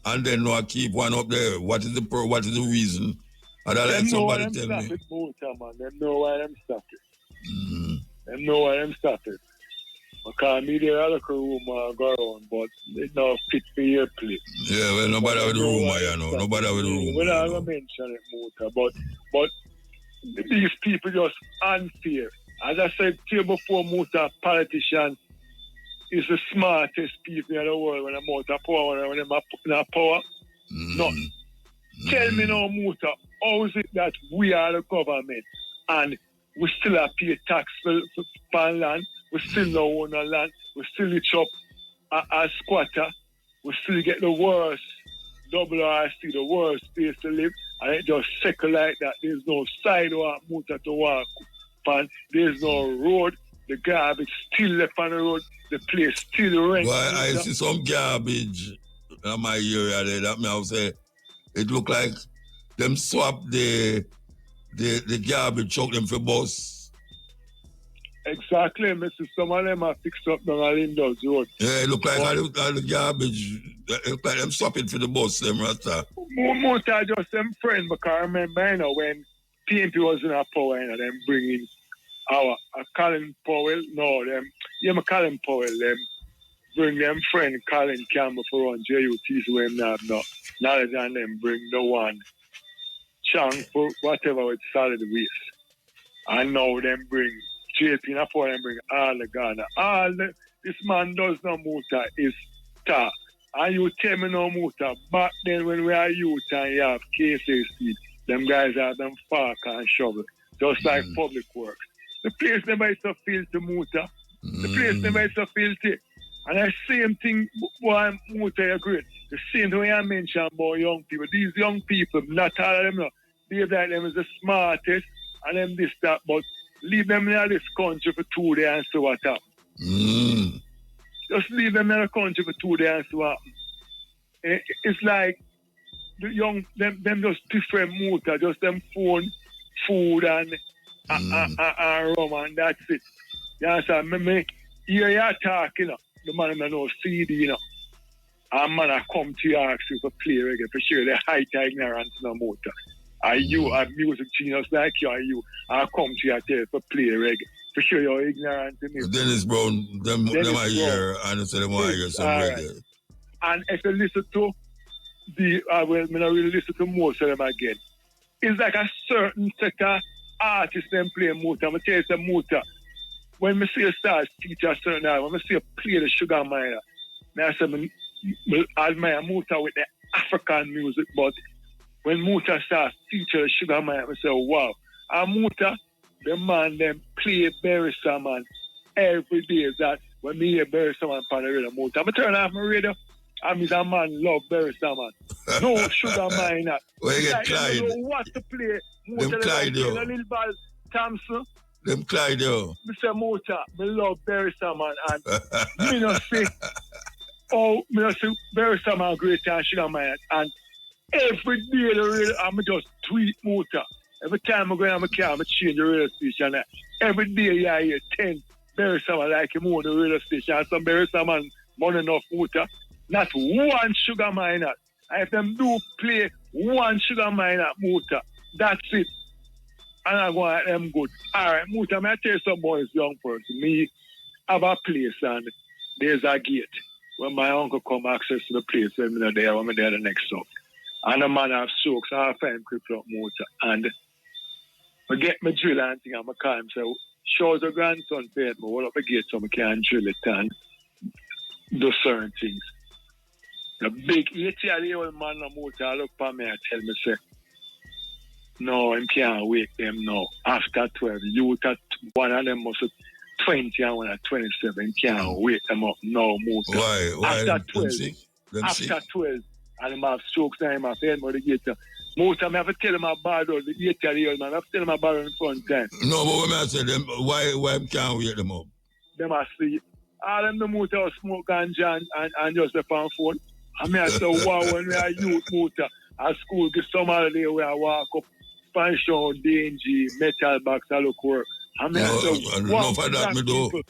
and then keep one up there. What is the reason? And I let somebody tell me. Muta, man. Them know why them stop it. Them know why them stop it. Because me there a local room go around, but it not fit for your place. Yeah, well, nobody with the rumor, you know. Nobody with the rumor. We're not going to mention it, Muta, but these people just unfair. As I said to you before, Muta, politician is the smartest people in the world when I'm out of power, when I'm in power. No. Tell me now, Muta, how is it that we are the government and we still have to pay tax for land, we still don't own a land, we still reach up as squatter, we still get the worst double RC, the worst place to live, and it just circle like that. There's no sidewalk, Muta, to walk on, there's no road, the garbage still left on the road, the place still rent. Well, I see some garbage in my area there that me I say it look like them swap the garbage truck them for bus. Exactly, Mr. Some of them are fixed up down Linda's road. Yeah, it look like all the garbage, it look like them swap it for the bus, them rasta. Most are just them friends, because I remember, you know, when PNP was in our power, you know, them bringing our Colin Powell, Colin Powell, them bring them friend Colin Campbell for run JUTs where them have no knowledge, and them bring the one Chang for whatever with solid waste. And now them bring JP in a power, them bring all the Ghana. This man does no Muta is talk. And you tell me no Muta, back then when we are youth and you have KCC, them guys have them fork and shovel, just like public works. The place never is so filthy, Muta. The place never is so filthy. And the same thing, boy, Muta, you're great. The same thing I mentioned about young people. These young people, not all of them, no, they like them is the smartest, and them this, that, but leave them in this country for 2 days and see what happens. Just leave them in the country for 2 days and see what happens. It's like the young, them just prefer Muta, just them phone, food, and rum, and that's it. You understand? Me hear you talking, you know, the man that knows CD, you know. And man, I come to you ask you to play reggae for sure. The height of ignorance no Muta. Are you a music genius like you? Are you? I come to you and tell you to play reggae. For sure you're ignorant to me. Dennis Brown, them I hear, and say them I hear some reggae. Right. And if you listen to I not really listen to most of them again. It's like a certain set of artists them play Muta. I'm going to tell you some Muta. When I see a star teach a certain album, when I see a play the Sugar Miner, I say I admire Muta with the African music, but when Muta starts teaching the Sugar Miner, I say, wow. And Muta, the man them play Barry Salmon every day. That when me hear Barry Salmon on the radio, Muta, I turn off my radio. I'm a man love Barry Salmon. No Sugar Miner. Where you get Clyde? I don't know what to play. Muta, them Clyde, yo. Little ball Thompson. Them Clyde, yo. Mr. Muta, I love Barry Salmon, and me not say, me not say Barry Salmon great and Sugar Miner, and every day I'm just tweet Muta. Every time I go in my car, I change the radio station. Every day I hear 10 Barry Salmon like him on the radio station, and some Barry Salmon money enough Muta. Not one Sugar Miner. And if them do play one Sugar Miner Muta, that's it. And I go at them good. All right, Muta, I tell you some boys, young person. Me have a place and there's a gate when my uncle come access to the place when I'm there, when I'm there the next up. And the man have strokes, I find cripple up Muta. And I get my drill and thing, and I call him, say, show the grandson paid me, hold up the gate so I can drill it and do certain things. The big 80-year-old man in Muta look for me and tell me, say, no, I can't wake them now. After 12, youth at one of them must 20 and one at 27. Can't wake them up now, Muta. Why? After 12. After 12. And I have strokes now, I have head more the gate. Muta, I have to tell them about the 80-year-old man. I have to tell them about in front time. No, but when I say them, why can't wake them up? Them are sleep. All them the Muta smoke ganja and just the phone. I mean, I say, wow, when we are youth, Muta, at school, get some holiday where I walk up, function, DNG, metal box, I look work. I mean, I say, wow, no for that me do.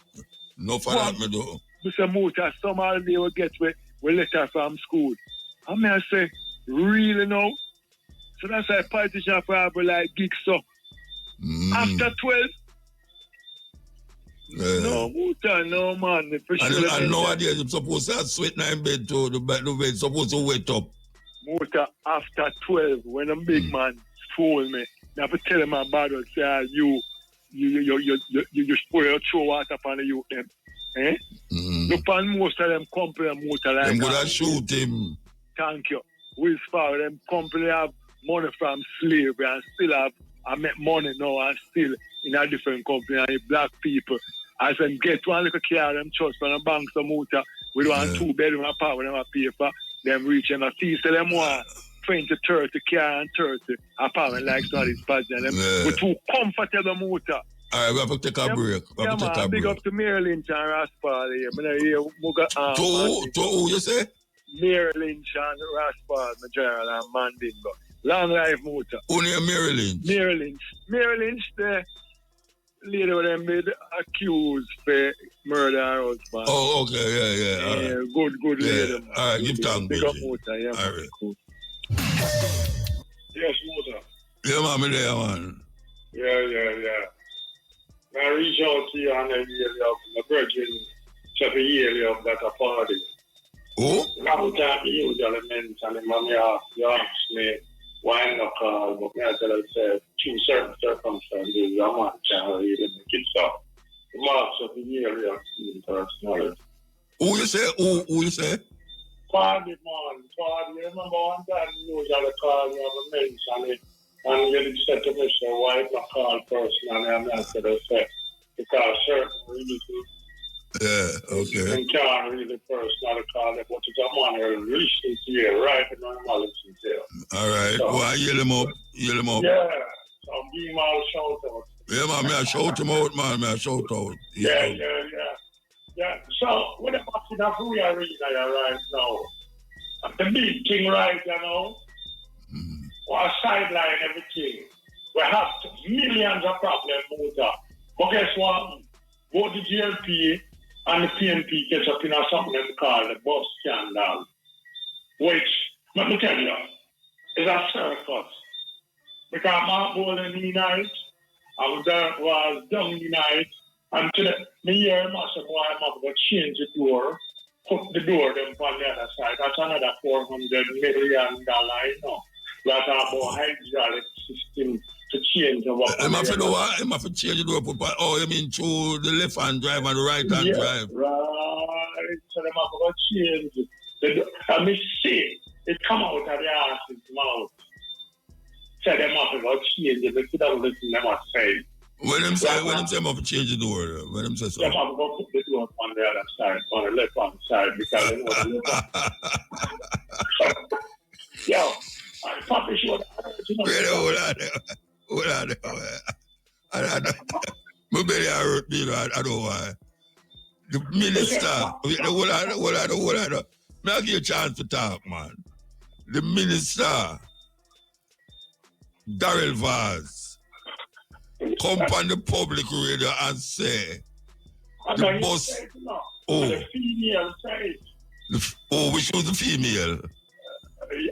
No for that me do. Mr. Muta, some holiday will get with letter from school. I mean, I say, really now? So that's why politicians probably like gigs, so. After 12, No, Muta, no, man. For sure, And nowadays, you're supposed to have sweat in bed too. The bed supposed to wet up. Muta, after 12, when a big man fool me, I have to tell him my bad, say, you spoil your throw water upon the youth, them. Eh? Look on most of them company Muta like them gonna shoot him. Thank you. Which far them company have money from slavery and still have I make money now and still in a different company and black people. As them get one little car, them trust from the bank some motor, we don't want 2 bedroom apartment, them a pay for them reach and I see so them want 20, 30 car and 30 apartment like some of these pageants. Them we too comfortable motor. Alright, we have to take a break. Big up to Mary Lynch and Raspal here. I hear Muga to who you say? Mary Lynch and Raspal, Major and Mandingo. Long life motor. Only a Mary Lynch. Mary Lynch, the lady with them been accused for murder her husband. Oh, okay, yeah. All right. Good lady. Yeah. All right, give thanks, big up motor, yeah. All right. Cool. Yes, motor. Yeah, man, me there, man. Yeah. I reach out to you and I really up the virgin Chevy yearly of that party. Oh? Long time you usually mention him and you ask me why not call, but I tell you, say, through certain circumstances, a man can't really make it so. The marks of the yearly of the personality. Who you say? Party, man. Party. Remember one time you usually call me and mention it. And you said to me, so why not call personally? And I said, because certain reasons. Yeah, okay. You can't really personally call it, but it's a man who listening to you, right? And I'm not listening to you. All right. So, well, yell him up. Yeah. So give him all shout out. Yeah, man, I shout him out, man. I shout out. Yeah. So, what about that we are reading right now? The big thing right, you know? Or sideline everything. We have millions of problems with that. But guess what? Both the GLP and the PNP catch up in something called the bus scandal, which, let me tell you, is a circus. Because my golden in the night, I was down in the night, and today, me hear myself why I'm going to change the door, put the door them on the other side. That's another $400 million, you know. That are more hydraulic system to change the work. I'm after what? I'm after change the door. Oh, you mean through the left hand drive and the right hand drive? Right. So they have to change it. I mean, see, it come out of the ass's mouth. So they have to change it. They could have listened to them say. When them say I'm have to change the door, when them say so. They have to go put the door on the other side, on the left hand side, because they know the left hand. Yo. I probably should. Hold on. I don't know. My belly hurt me, I don't know why. The minister, hold on. May I give you a chance to talk, man. The minister, Darrell Vaz, come on the public radio and say, the bus. The female side. Which was the female?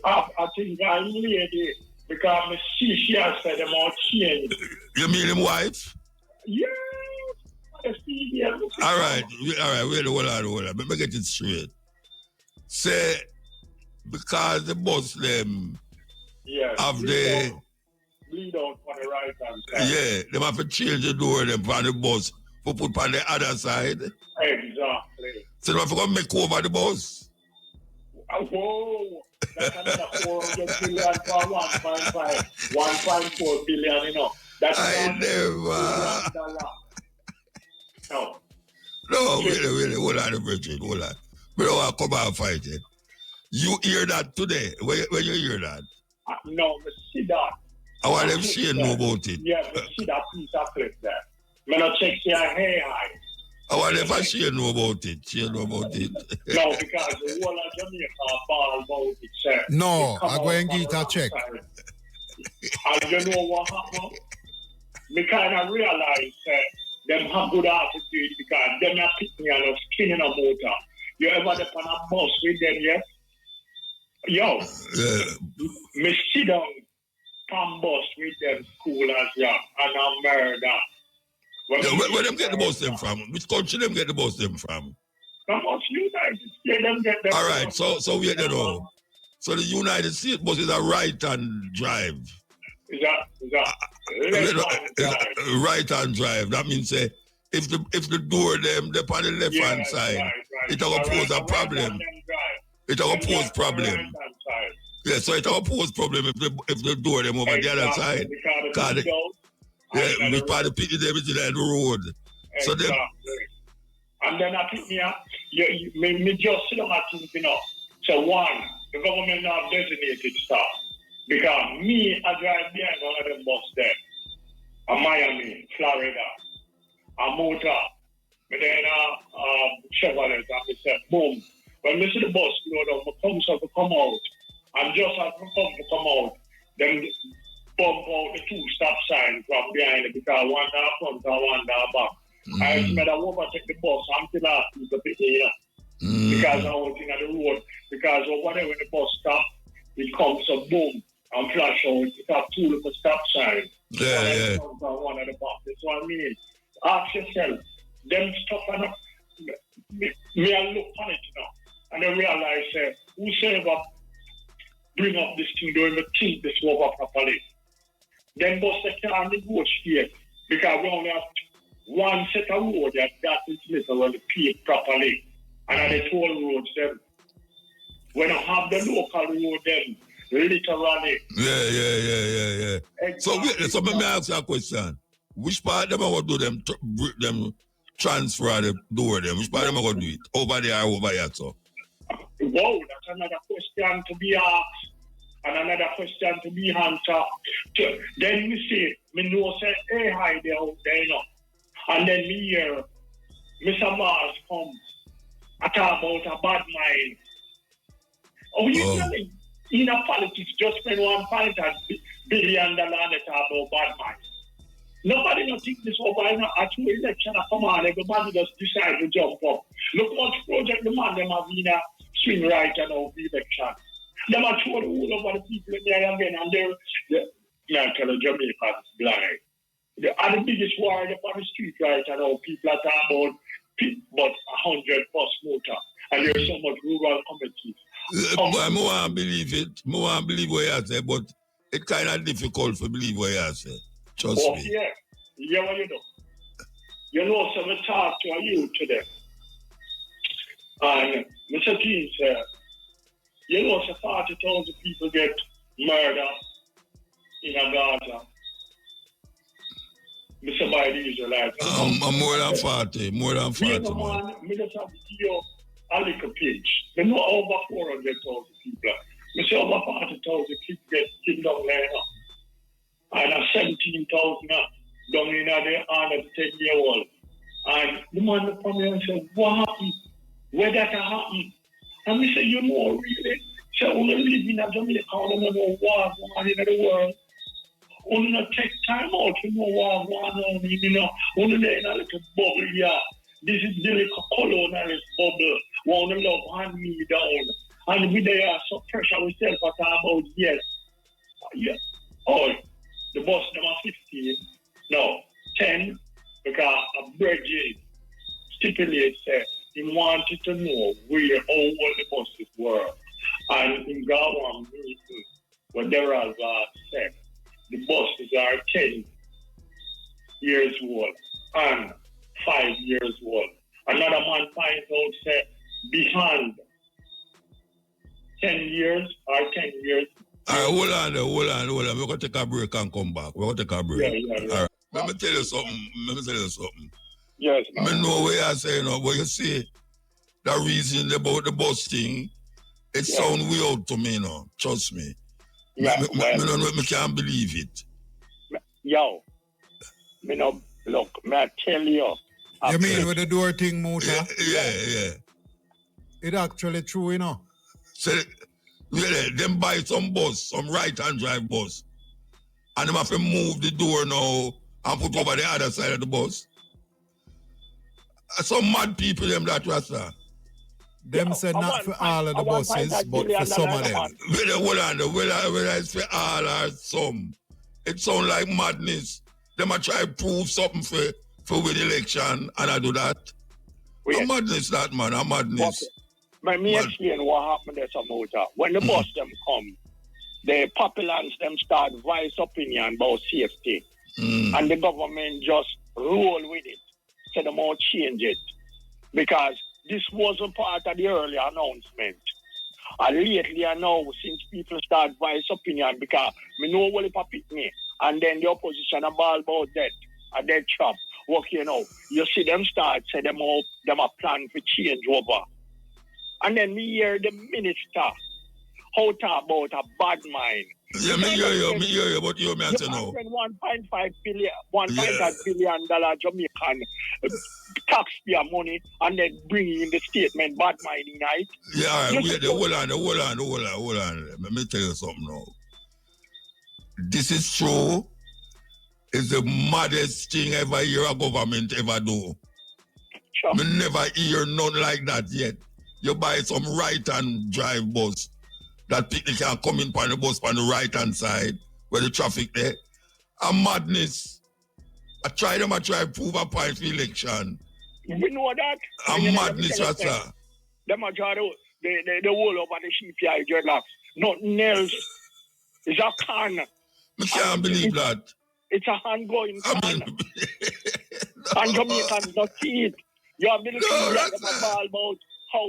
I think I lady because she has said them all change. You mean him wife? Yeah. Female. All right. Wait, hold on. Let me get it straight. Say because the Muslim have the bleed out on the right hand side. Yeah, they have to change the door them on the bus for put on the other side. Exactly. So they have to go make over the bus. Whoa. That's another $400 billion for 1.4 billion, you know. That's I never. No, really. Hold on, Richard. Hold on. We don't want to come out and fight it. You hear that today? When you hear that? No, but see that. I want them to know about it. Yeah, but see that piece of clip there. I'm going to check your hair high. I want them to know about it. No, because the whole of Jamaica ball about it, sir. No, I'm going to get a check. And you know what happened? Me kind of realize them have good attitude because them are picking and of skin in a motor. You ever up on a bus with them, yeah? Yo, me sit down on bus with them school as young and a murder. Where them get the bus them from? Which country them get the bus them from? From us United States, them get them. All right, so we don't know. So the United States bus is a right-hand drive. Is that right-hand drive. That means if the door them on the left-hand side, right. it will pose a problem. It will pose problem. Yeah, so it will pose problem if the door them over the other side. We part of picking everything on the road. So then, and then I think me just sit on my things, So one, the government now designated stuff. Because me, I drive behind one of them bus there. A Miami, Florida. A motor. But then Chevrolet, and I said, boom. When we see the bus load up, the come out. And just as the come out, then bump out the two stop signs from behind it because one down front and one down back. I just made a overtake the bus until I see the picture, because I was in the road. Because over there when the bus stops, it comes a boom and flash out. It has two little stop signs. Yeah. One at the back. That's what I mean. Ask yourself, them stuff and me I look on it and I realize whosoever bring up this thing, don't even think this over properly. Then bus they can't negotiate because we only have one set of road that is literally paved properly. And on the toll roads them. When I have the local road then, literally. Yeah. Exactly. So let me ask you a question. Which part them are going to do them transfer the door them? Which part them are going to do it? Over there or over here, so? Wow, that's another question to be asked. And another question to be answered. Then we see, me know say, hey, hi there out there, And then me hear, Mr. Mars come, I talk about a bad mind. Oh, you tell me, in a politics, just spend $1.5 billion and they talk about bad mind. Nobody don't think this over in a two election, come on, everybody just decide to jump up. Look what project the man them have in a swing right and out the election. Them are throw the whole over the people in there again, and they're tell the Jamaicans blind. They are the biggest war on the street right now. People are talking about 100 plus motor, and there's so much rural communities. I want to believe it. I want to believe what you say, but it's kind of difficult to believe what you say. Trust me. Yeah, what you know. You know, so we talk to a youth today. And Mr. King said, you know, so 40,000 people get murdered in a Gaza. Mr. By the Israelites. More than 40, man. Me just have to give you a little pinch. They know over 400,000 people. Me say over 40,000 people get killed down there now. And 17,000 down in there under the 10-year-old. And the man come here and say, what happened? Where that happened? And we say, you know, really? So we live in Jamaica, we don't know what's going on in the world. We don't take time out to know what's going on, you know. We don't in a little bubble here. This is the little colonialist bubble. We want to love hand me down. And we there so pressure ourselves about yes. Yeah. Oh, the boss number 15. No, 10. Because a bridge stipulates that he wanted to know where all the buses were. And in Gawan meeting, when they were said, the buses are 10 years old and 5 years old. Another man finds out, say, behind 10 years or 10 years. All right, hold on. We're going to take a break and come back. We're going to take a break. Yeah. All right. Let me tell you something. Yes, man. I know what you're saying, but you see, the reason about the bus thing, it sounds weird to me, trust me. Yeah, I can't believe it. Yo, look, may I tell you. You mean with the door thing, Muta? Yeah. It actually true, So, them buy some bus, some right-hand drive bus, and them have to move the door now and put over the other side of the bus. Some mad people, them that Rasta. Them say not for all of the buses, but for some of them. Whether it's for all or some, it sounds like madness. Them a try to prove something for for win election and I do that. Wait. A madness that, man. A madness. Let me explain what happened there, some motor. When the bus them come, the populace them start voice opinion about safety. And the government just roll with it. So they won't change it. Because this wasn't part of the early announcement. And lately I know since people start voice opinion because me know what it pick me. And then the opposition are ball about that. And then chop. Okay, now. You see them start say them a plan for change over. And then me hear the minister how talk about a bad mind. Yeah, me hear you, but you may say no. $1.5 billion Jamaican taxpayer money and then bring in the statement bad mind in it. Yeah, hold on. Let me tell you something now. This is true. It's the maddest thing ever hear a government ever do. Sure. Me never hear none like that yet. You buy some right-hand drive bus that people can come in on the bus on the right-hand side where the traffic there. A madness. I try prove a point for election. We know that. A madness, sir. Them are the whole over the sheep here, dreadlocks. Nothing else. It's a con. I can't believe that. It's a ongoing con. And Jamaicans not see it. You have been looking about how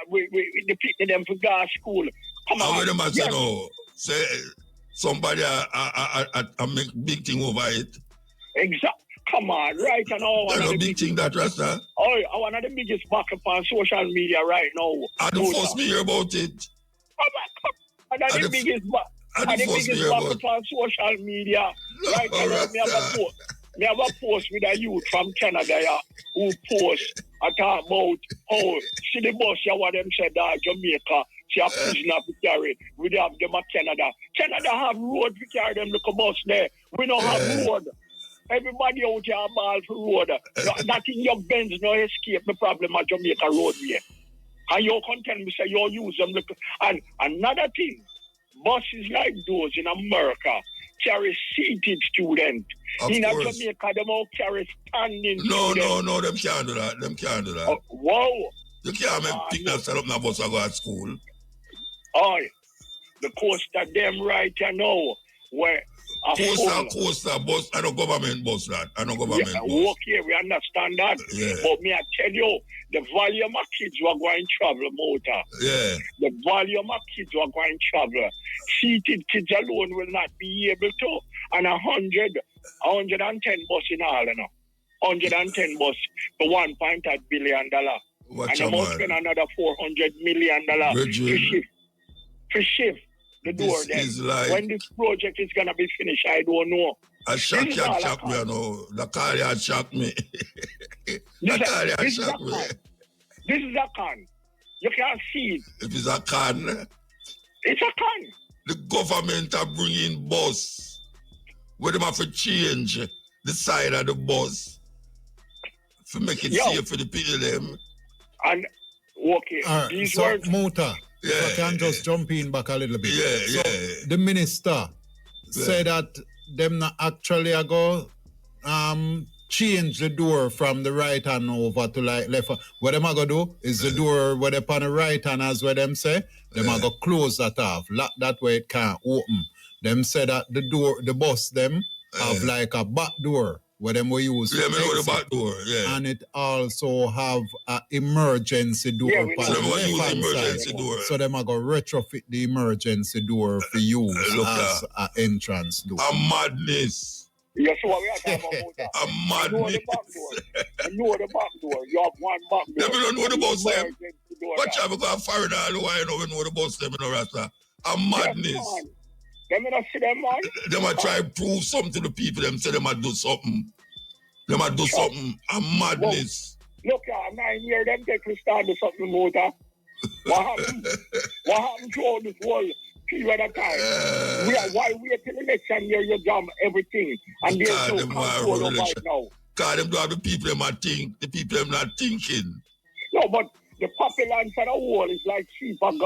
the people them for gas school. Come on. When them say no, say somebody I make big thing over it. Exactly. Come on, right now. That's a big thing that Rasta. Oh, one of the biggest backup on social media right now. I don't force me hear about it. And that's the biggest backup on social media. Right now, me have a post with a youth from Canada who post talk about how see the bus here what them said Jamaica see a prisoner to carry. We have them at Canada. Canada have road to carry them look a bus there. We don't have road. Everybody out here ball for road. That in your Benz no escape the problem at Jamaica roadway. And you content me say you use them look. And another thing, buses like those in America carry seated students. In Jamaica, them all carry standing students. No, them can't do that. Oh, wow. You can't make people set up in a bus and go at school. Oh, the coaster them right here now. Where coaster bus, I don't government bus that. I don't government bus. Okay, we understand that. Yeah. But me I tell you, the volume of kids who are going to travel motor. Yeah. The volume of kids who are going to travel. Seated kids alone will not be able to. And 110 bus in all, you know. 110 bus for $1.8 billion. Watch and they must spend another $400 million to shift the door there. Like, when this project is gonna be finished, I don't know. A shock me, you know. The car had shocked me. This is a con. You can't see it. If it's a con, it's a con. The government are bringing bus where they have to change the side of the bus to make it safe for the people them. And okay, these so words. Motor, if I can just jump in back a little bit. The minister said that them not actually go change the door from the right hand over to like left. What them are gonna do is the door where they on the right hand as where them say, them are gonna close that off. Lock that way it can't open. Them say that the bus them have like a back door where them will use the back door, and it also have an emergency door for the left hand side. So them are gonna retrofit the emergency door for use as an entrance door. A madness. Yes, what we are talking about. A madness. You know the back door. You have one back door. They don't know the bus them. Watch out, because foreign all the while you know the bus them, you know, Rasta. A madness. Yes, them not see them, man. They might try to prove something to the people. Them say they might do something. They might do something. A madness. Look, 9 years them take to start do something motor. What happened? What happened to all this whole period of time? Why wait till the election year you jam everything and there's no control over it now? Because them do have the people them think. The people them not thinking. No, but the populace of the whole is like sheep and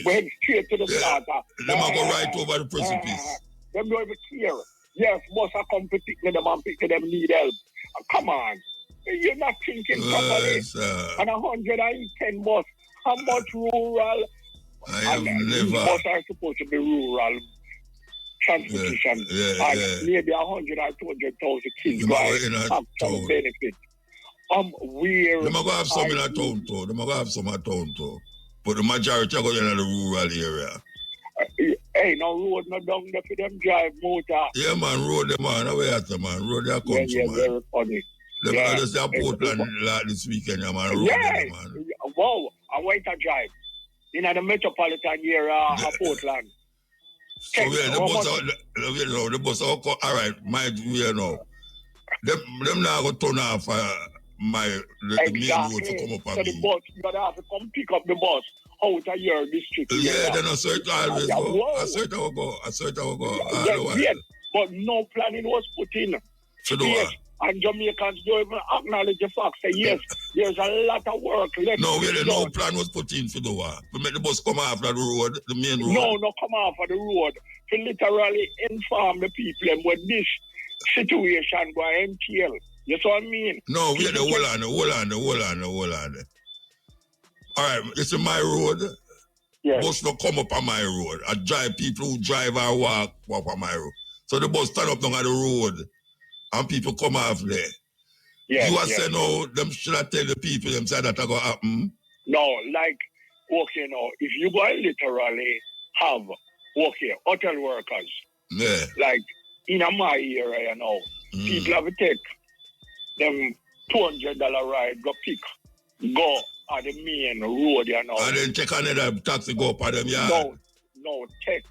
head straight to the starter. Them are go right over the precipice. Them don't even care. Yes, must have come to pick them and pick them need help. Come on. You're not thinking properly. And 110 bus. How much rural? These bus are supposed to be rural transportation. And maybe 100 or 200,000 kids going actual benefit. Where they might have some in a town too. They might have some in a town too. But the majority are going in the rural area. Hey, no road, no down there for them drive motor. Yeah, man, road them man. Away at the man. Road their country, yeah, man. Very funny. Them just say Portland this weekend, yeah, man. Road them, man. Wow, I went to drive in the metropolitan area of Portland. So yeah, the bus all right, my way now. Them now go turn off the main road to come up on so the bus, you gotta have to come pick up the bus out of your district. Yeah, then I saw it always go. I saw it will go. Yes, but no planning was put in. So do what? And Jamaicans don't even acknowledge the fact that yes, there's a lot of work left. No, really, no plan was put in for the what? To make the bus come off the road, the main road. No, come off of the road. To literally inform the people what this situation going entail. You see what I mean? No, we the hold on. All right, it's in my road. Yes. Bus don't come up on my road. I drive people who drive or walk on my road. So the bus stand up down on the road and people come off there. Yes, you are saying, no, them should I tell the people them say that going to happen? No, like, okay, no, if you go literally have, okay, hotel workers, like in my area, you know, people have to take them $200 ride, go on the main road, you know. And then take another taxi go up on them, yeah. No, take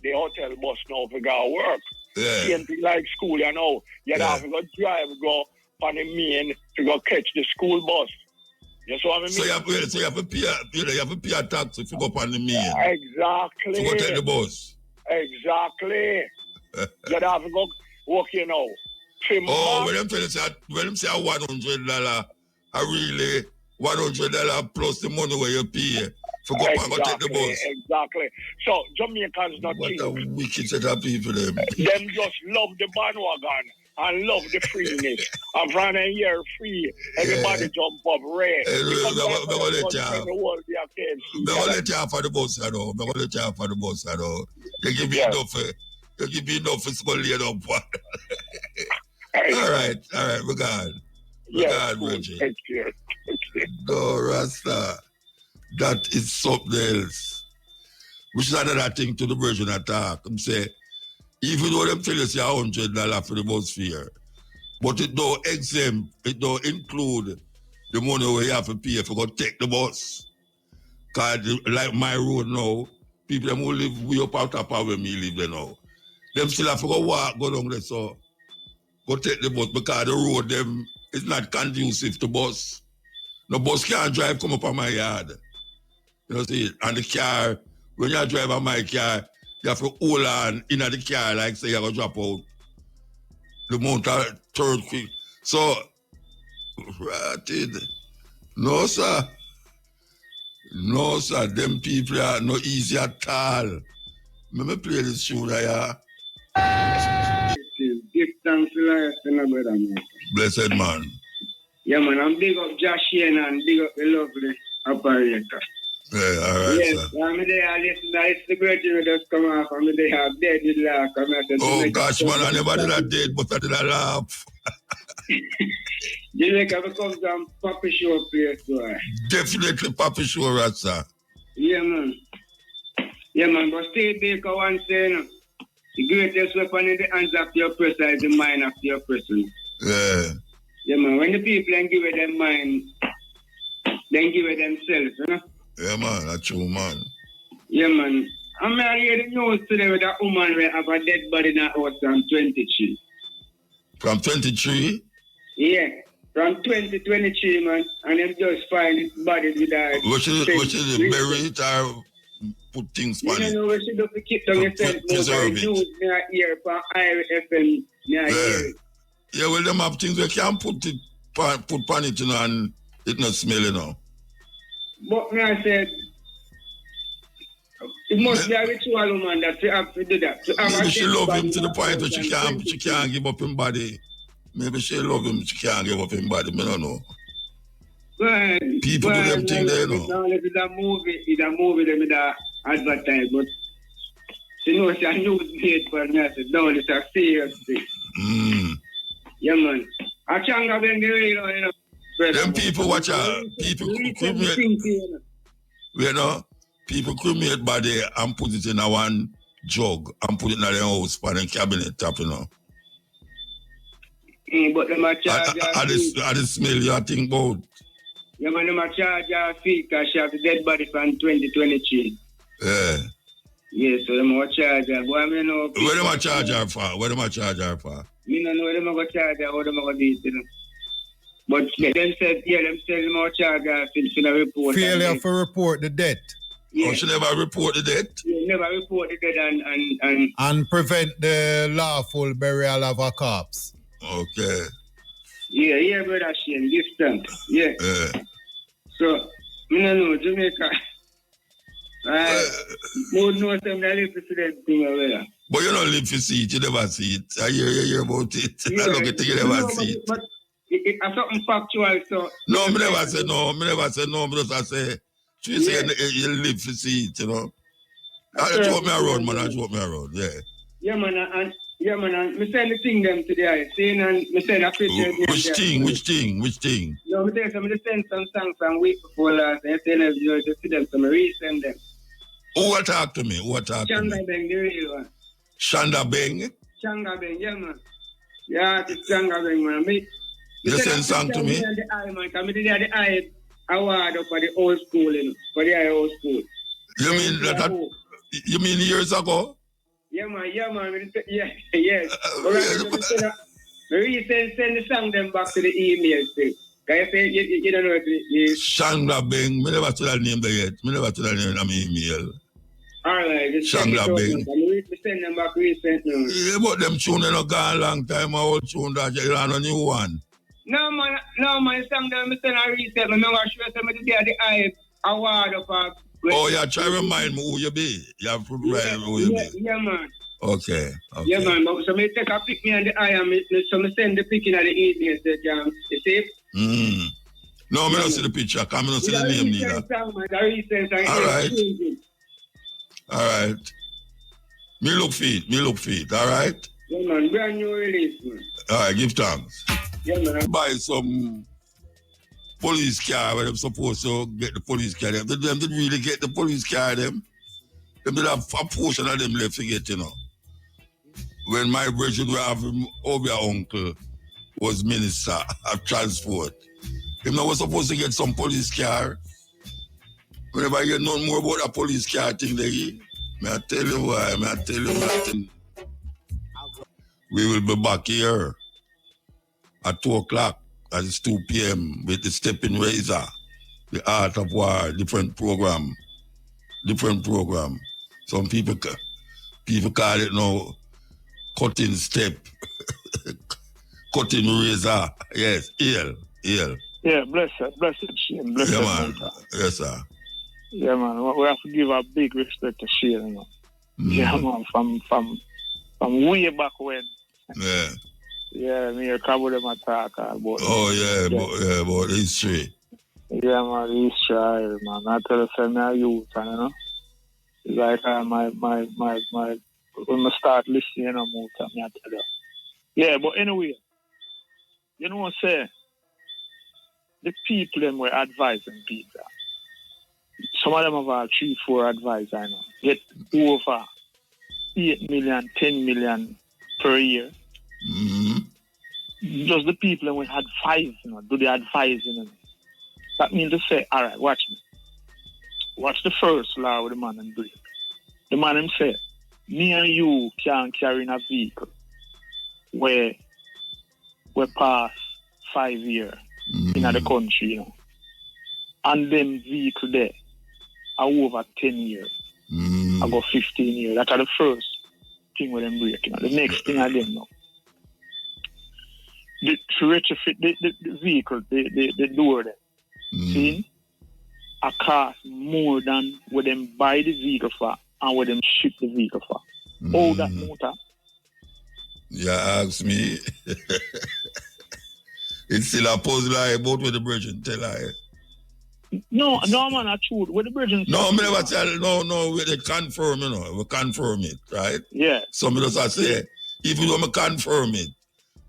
the hotel bus now for go work. Yeah. Same thing like school, you know. You have to go drive, go on the main to go catch the school bus. You see what I mean? So you have to pay a taxi to go up on the main. Exactly. To go take the bus. Exactly. You have to go work, you know. When them say $100, I really $100 plus the money where you pay for go up and go take the bus. Exactly. So Jamaicans not what a wicked set of people them. Them just love the bandwagon and love the freeness. And from a year free, everybody jump up red. I'm going to let you off for the bus, you know. I'm going to let you off for the bus, you know. They give me enough. They give me enough for school laid up. All right, we're gone. Reggie. Thank you. No, Rasta. That is something else. Which is another thing to the version attack. I'm saying, even though them tell you say $100 for the bus fare, but it don't exempt, it don't include the money where you have to pay for go take the bus. Because like my road now, people them who live way up out of where me live there now. Them still have to go walk, go down there, so go take the bus because the road them is not conducive to bus. No bus can't drive come up on my yard. You know see, and the car, when you drive on my car, you have to hold on in the car like say you're gonna drop out. The motor turn quick. So no sir, them people are not easy at all. Let me play this tune here. Give thanks to life, brother, man. Blessed man. Yeah, man, I'm big up Josh Shane and big up the lovely operator. Yeah, all right, yes, sir. I'm there, I listen, it's the great thing that just come off, I'm there, I'm dead with laugh. Oh, gosh, man, I never did that dead, but I did a laugh. Jamaica becomes some Papi Show place, boy. Definitely Papi Show, right, sir. Yeah, man. But Steve Baker once said, the greatest weapon in the hands of the oppressor is the mind of the oppressor. Yeah. Yeah, man. When the people then give it their mind, then give it themselves, you know? Yeah, man. That's true, man. Yeah, man. I'm hear the news today with a woman who have a dead body in her house from 23. From 23? Yeah. From 2023, man. And them just find his body with her. What is it? Bury it or put things on it? You know, we should have to keep down yourself more than use near ear for IFM near ear. Yeah, well, them have things we can't put on it, you know, and it not smell, you know. But me, I said, it must be a ritual woman that you have to do that. Maybe she love him to the point that she can't give up him body. Maybe she love him, she can't give up him body, I don't know. Well, People do them thing there, you know. No, it's a movie, them with the advertise, but she knows she news date for me. I said, no, it's a serious thing. Yeah, man. I can't go in the radio, you know. Them people watch out. People cremate, you know, people cremate body and put it in a one jug and put it in their house for the cabinet top, you know. But them a charge I the smell you think about. Yeah, man, them a charge her fee because she have the dead body from 2023. Yeah. Yeah, so them a charge her. Boy, I mean, no. Where them a charge her for? Where them a charge her for? Me no know them a go charge her, how them a go do it, you know. But them said them a charge her for the report. Failure for report the death. Yeah. Oh, she never report the death? Yeah, never report the death and prevent the lawful burial of a corpse. Okay. Yeah, brother Shane, distant. Yeah. So, me no know, Jamaica. Would know them that live to see that thing over there. But you don't live to see it, you never see it. I hear about it. Yeah, I look at it, you never see it. But it's something factual, so... No, me never say no. Because I say, she say you live to see it, you know. I drove me around, man. Yeah. Yeah, man, and me send the thing them today. Saying and me send a picture. Which thing? No, me send some songs from week before last. I send them to see them, so me resend them. Who will talk to me? Shanda Beng, the real one. Shanda Beng? Shanda Beng, yeah, man. Yeah, it's Shanda Beng, man. You send song to me? The eye, man, because I did the eye award for the old school, you know, for the eye old school. You mean years ago? Yeah, man. Yes. We send the song them back to the email thing. Can you say you don't know it? Shangla Beng. Me never see that name there yet. Me never see that name in my email. Alright, Shangla Beng. We send them back recent now. Yeah, but them tune they not gone a long time. My old tune that you learn a new one. No, man. Song them I send a recent. I never sure somebody did the eye award of Oh, yeah, try to remind me who you be. You have to remind me who you be. Yeah, man. Okay. Yeah, man. So me take a pic me on the eye and so me send the pic in the email. You see? No, me don't see the picture. I don't see the name neither. All right. Me look for it. All right? Yeah, man. Brand new release, man. All right, give thanks. Yeah, man. Buy some police car where they're supposed to get the police car. Them didn't really get the police car, them. They did have a portion of them left to get, you know. When my brother would have him over your uncle was minister of transport. Him was supposed to get some police car. Whenever I get no more about a police car thing, I tell you why. We will be back here at 2 o'clock. It's 2 p.m. with the Stepping Razor, the Art of War, different program. Some people call it now cutting step, cutting razor. Yes, ill. Yeah, blessed Shane. Blessed yeah, man. Mota. Yes, sir. Yeah, man. We have to give a big respect to Shane, you know. Yeah, man. From way back when. Yeah. Yeah, me a couple of them attack about. Oh yeah, about history. Yeah, man, history, man. I tell you, from my youth, you know. It's like my when I start listening, you know, I tell you. Yeah, but anyway, you know what I'm saying? The people them were advising people. Some of them have 3-4 advice, I know. Get over 8 million, 10 million per year. Just the people that we advise, you know, do the advising. You know. That means to say, all right, watch me. Watch the first law with the man and do it. The man him say, me and you can carry in a vehicle where we pass 5 years in the country, you know. And them vehicle there are over 10 years. I got 15 years. That's the first thing with them break, you know. The next thing I them know. To retrofit the vehicle, the door there. See? A cost more than what them buy the vehicle for and what them ship the vehicle for. All that motor. You ask me. It's still a puzzle lie about what the Virgin tell I. No, man, I true. What the Virgin No, me never tell, we they confirm, we confirm it, right? Yeah. So me just say, even though me confirm it,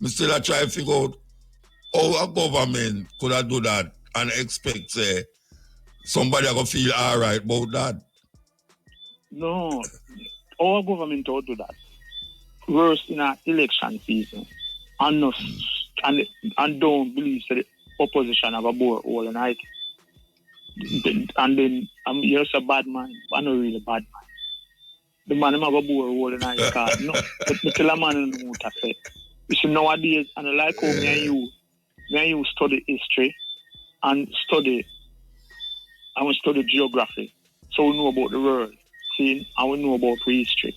me still I try to figure out how a government could have do that and expect, say, somebody gonna feel all right about that. No, our government will do that. Worse in our election season. And no, and don't believe that the opposition have a bore all night. And then you're just a bad man, but not really bad man. The man have a bore all night. No, but me tell a man in the motor say. You see nowadays, and I like how me and you study history and study geography. So we know about the world. See, and we know about history.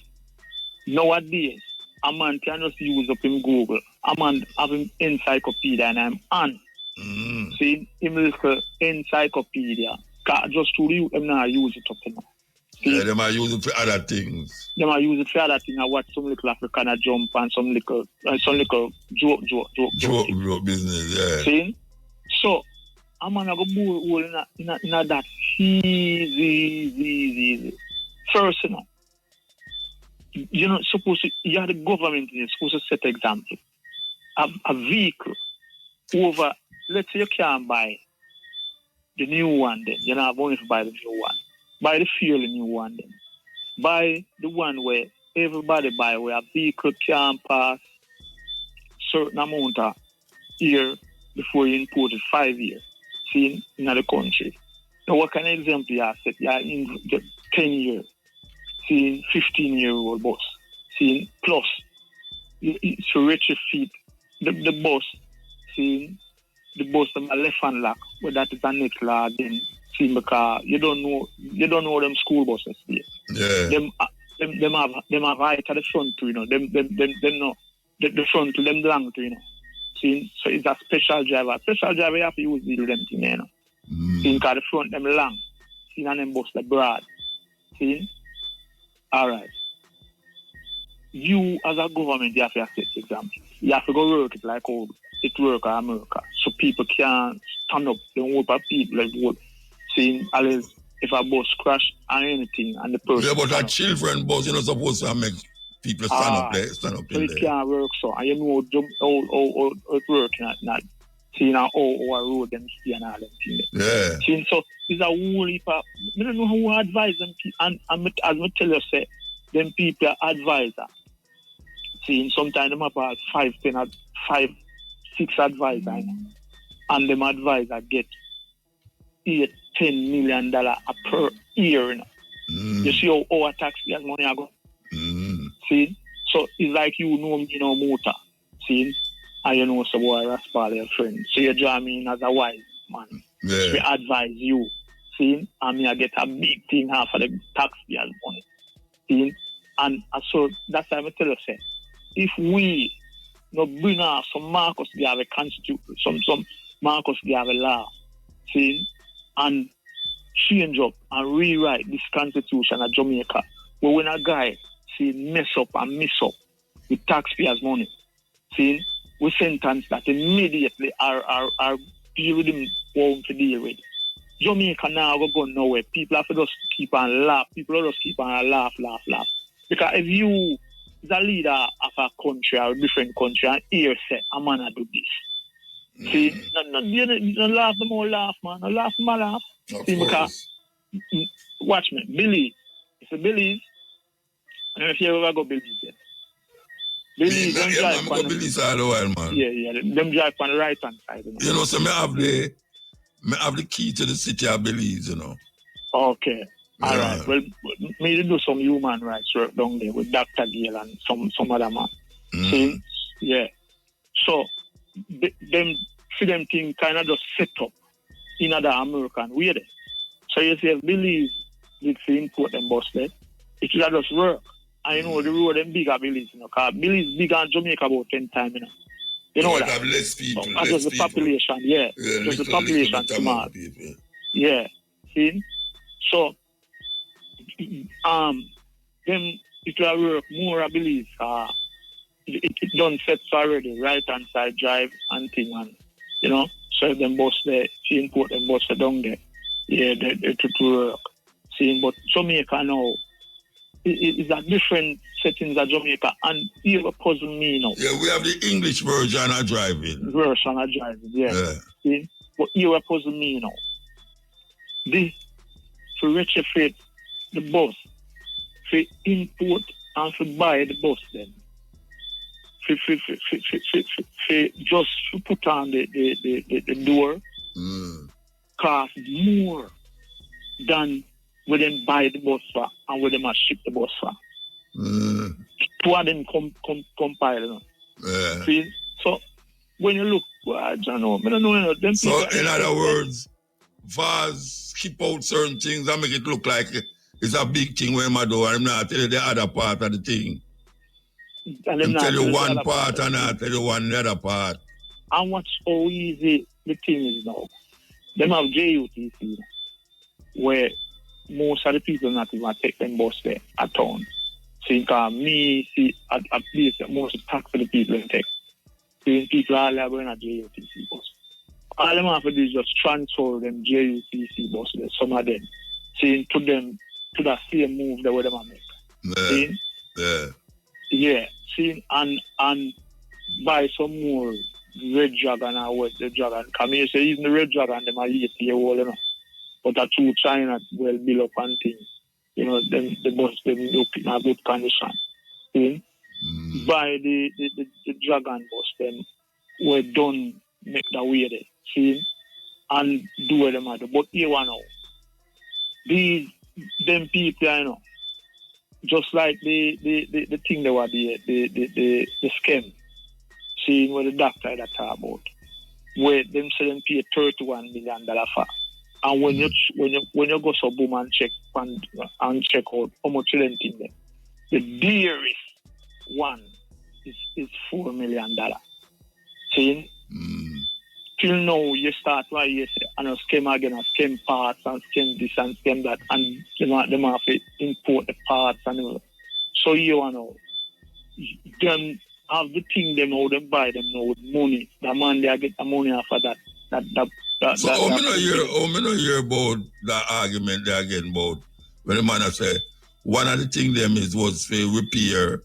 Nowadays, a man can just use up in Google. A man have an encyclopedia and I'm on. See, him little encyclopedia. Just to you, I'm not use it up in. Yeah, they might use it for other things. They might use it for other things. I watch some little African jump and some little joke business, yeah. See? So, a man have a bore in that easy. First, you're not supposed to, you are the government, you're supposed to set example. A vehicle over, let's say you can't buy the new one then. You're not going to buy the new one. Buy the fuel new one then. Buy the one where everybody buy, where a vehicle can pass certain amount of year before you import it, 5 years. See, in the country. Now what kind of example you have set? You are in 10 years. See, 15-year-old bus. See, plus, it's to retrofit the bus. See, the bus on the left-hand lock, where that is the next law, then, see, because you don't know them school buses there. Yeah. Them have right at the front too, Them know, the front to them long too, See, so it's a special driver. Special driver, you have to use them thing, See, because the front them long. See, and them bus the broad. See? All right. You, as a government, you have to set example. You have to go work it like how it work in America. So people can stand up, they won't for people like what. See, unless if a bus crash or anything, and the person. Yeah, but a children bus, you're not supposed to make people stand up there. So it can't work so. And you know how it works in that. See, now, how a road them stay and all them things. Yeah. See, so it's a whole heap of, I don't know how to advise them people. And as I tell you, say, them people are advisor. See, sometimes them have 5, 6 advisors. And them advisor get $8-10 million per year. You see how our taxpayers money are going? See? So it's like you know me, motor. See? And you know, so boy, Raspal, your friend. So you draw me in as a wise man. Yeah. So we advise you. See? And me, I get a big thing half of the taxpayers' money. See? And so that's why I tell you, say, if we bring out some Marcus, we have a constitution, some Marcus, we have a law. See? And change up and rewrite this constitution of Jamaica. But when a guy, see, mess up and miss up with taxpayers' money, see? We sentence that immediately are deal with him won't to deal with. Jamaica now go nowhere. People have to just keep on laugh. People will just keep on laugh. Because if you is a leader of a country or a different country and here say, a man do this. See, no laugh them all laugh, man. No laugh them all laugh. See, because watch me, believe. If you believe, I don't know if you ever go believe it. Belize, them drive on the while, man. Yeah, them drive on the right hand side. So me have the key to the city of Belize, Okay. All right. Well, me do some human rights work down there with Dr. Gale and some other man. See? Yeah. So them thing kind of just set up in other American way there. So you see, if Belize did import them bus there, it should just work. I know the road them bigger Belize, because Belize bigger than Jamaica about 10 times, You know that? Have less people. So, just the population, yeah. Just the population small. Yeah. See? So, them it will work more, I believe. it done sets already, right hand side drive and thing, and you know, so them bus there, she import them bus down there. Yeah, they to work. See, but Jamaica now is a different settings of Jamaica, and you have puzzle me now. Yeah, we have the English version of driving. Yeah. See, but you have puzzle me now. This to retrofit the bus, to import and to buy the bus then. Just to put on the door cost more than when them buy the bus for and when them ship the bus for. Two of them compile. See? So when you look, I don't know. Them so in other words, Vybz keep out certain things and make it look like it's a big thing when I do. I'm not tell you the other part of the thing. I'm tell you one part and I tell you one other part. And watch how easy the thing is now. Them have JUTC where most of the people not even take them bus there at town. See, me see at least most of the tax for the people in take. See, people are going at JUTC bus. All them have to do is just transfer them JUTC bus there, some of them. See, to them to that same move that what them make. See? Yeah. See, and buy some more Red Dragon or what the Dragon. Come here, say even the Red Dragon, them are 8-year-old, you know. But the two China well built up and things. You know, them the bus them look in a good condition. See? Buy the Dragon bus them were done make the way there. See? And do what them are. But here one now. Them people, you know. Just like the thing that was the scam. See what the doctor that talk about. Where them say them pay $31 million for. And when you go so boom and check out how much you think there. The dearest one is $4 million. See? Till now you start right you say and a scam again, a scam parts and scam this and scam that, and you know them have to import the parts and all. So you know them have the thing them how them buy them now with money. The man they get the money after that. So how many hear about that argument they are getting about when the man say one of the things them was for repair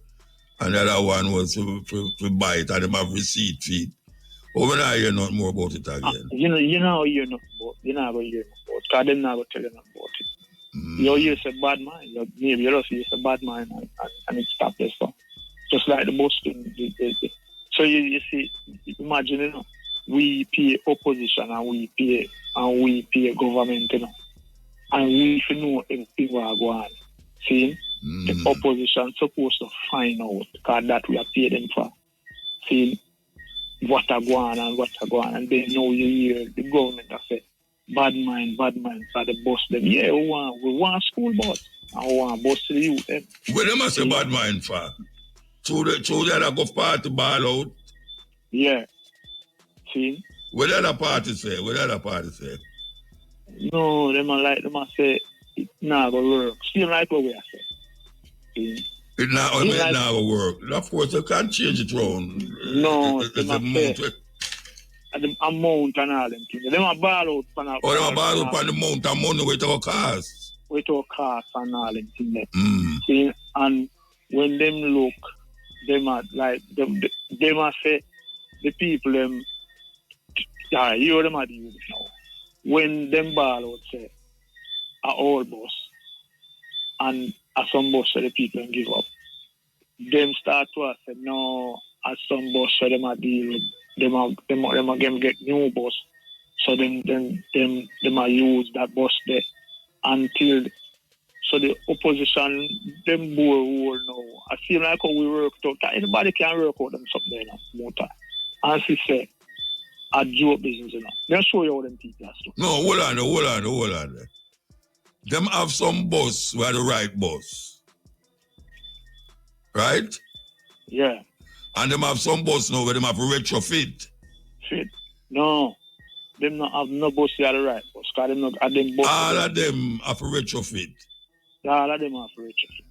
and the other one was for buy it and them have receipt fee. Over now, you know more about it again. You know, you're not hear nothing about it. Because them not going to tell you nothing about it. You hear a bad mind. Maybe you just hear a bad mind and it stops there. So. Just like the bus thing. So you see, imagine, you know, we pay opposition and we pay government, you know. And we should know everything will go on. See? The opposition supposed to find out because that we are paid them for. See? What are going on, and they know you hear the government that say bad mind for the bus them. Yeah, we want school bus and we want bus to the youth them. What them say bad mind for? To the other go party ball out? Yeah. See? What the other party say? No, them say it not gonna work. Same like what we are saying. See? It not gonna work. Of course, you can't change it round. No, the amount and all them things. Them a ball out on the mount and money with our cars. With our cars and all them things. See, and when them look, them are like them must say the people them. Yeah, you them are the youth now. When them ball out say a old bus and as some bus so the people give up. Them start to say no, as some bus so them are deal with them again get new bus. So them are use that bus there until so the opposition them board now. I feel like how we work out. Anybody can work out them something there now, motor. And she say a joke business, you know. They'll show you how them people are stuff. No, hold on. Them have some bus where the right bus. Right? Yeah. And them have some bus now where them have retrofit. No. Them not have no bus here the right bus. Because them not have them bus. All of them have retrofit. All of them have retrofit.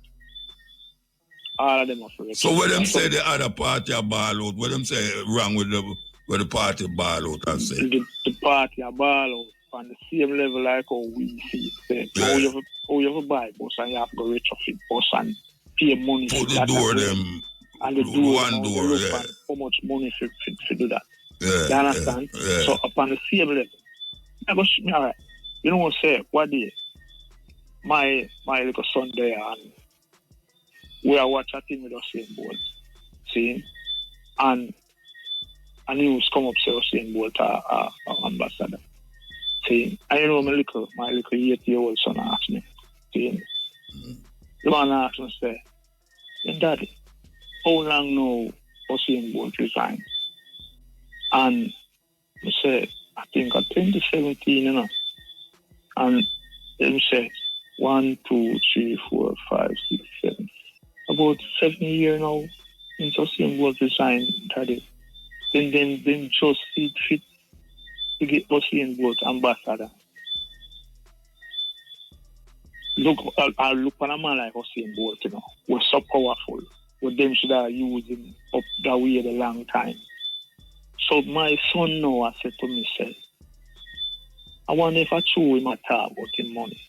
All of them are for So when them say the other party are ball out, what them say wrong with the party ball out and say? The party are ball out on the same level like how we see it. Yeah. How you have a buy bus and you have to go retrofit bus and pay money put for the that door them. And the door, one door, yeah. How much money to do that? Yeah, you understand? Yeah. So upon the same level, I go shoot me alright. You know what I say? What day? My little son there and we are watching a thing with us same board. See? And news come up say same board ambassador. See? And you know my little 8-year-old son asked me. See? The man asked me say, Daddy, how long now Hussein Bolt resign? And I said, I think at 2017, you know. And he said, 1, 2, 3, 4, 5, 6, 7. About 7 years now since Hussein Bolt resigned, Daddy. Then just see fit to get Hussein Bolt ambassador. Look, I look on a man like Hussein Bolt, you know, was so powerful. But them should have used him up that way a long time. So my son now, I said to myself, I wonder if I throw him a talk about him money.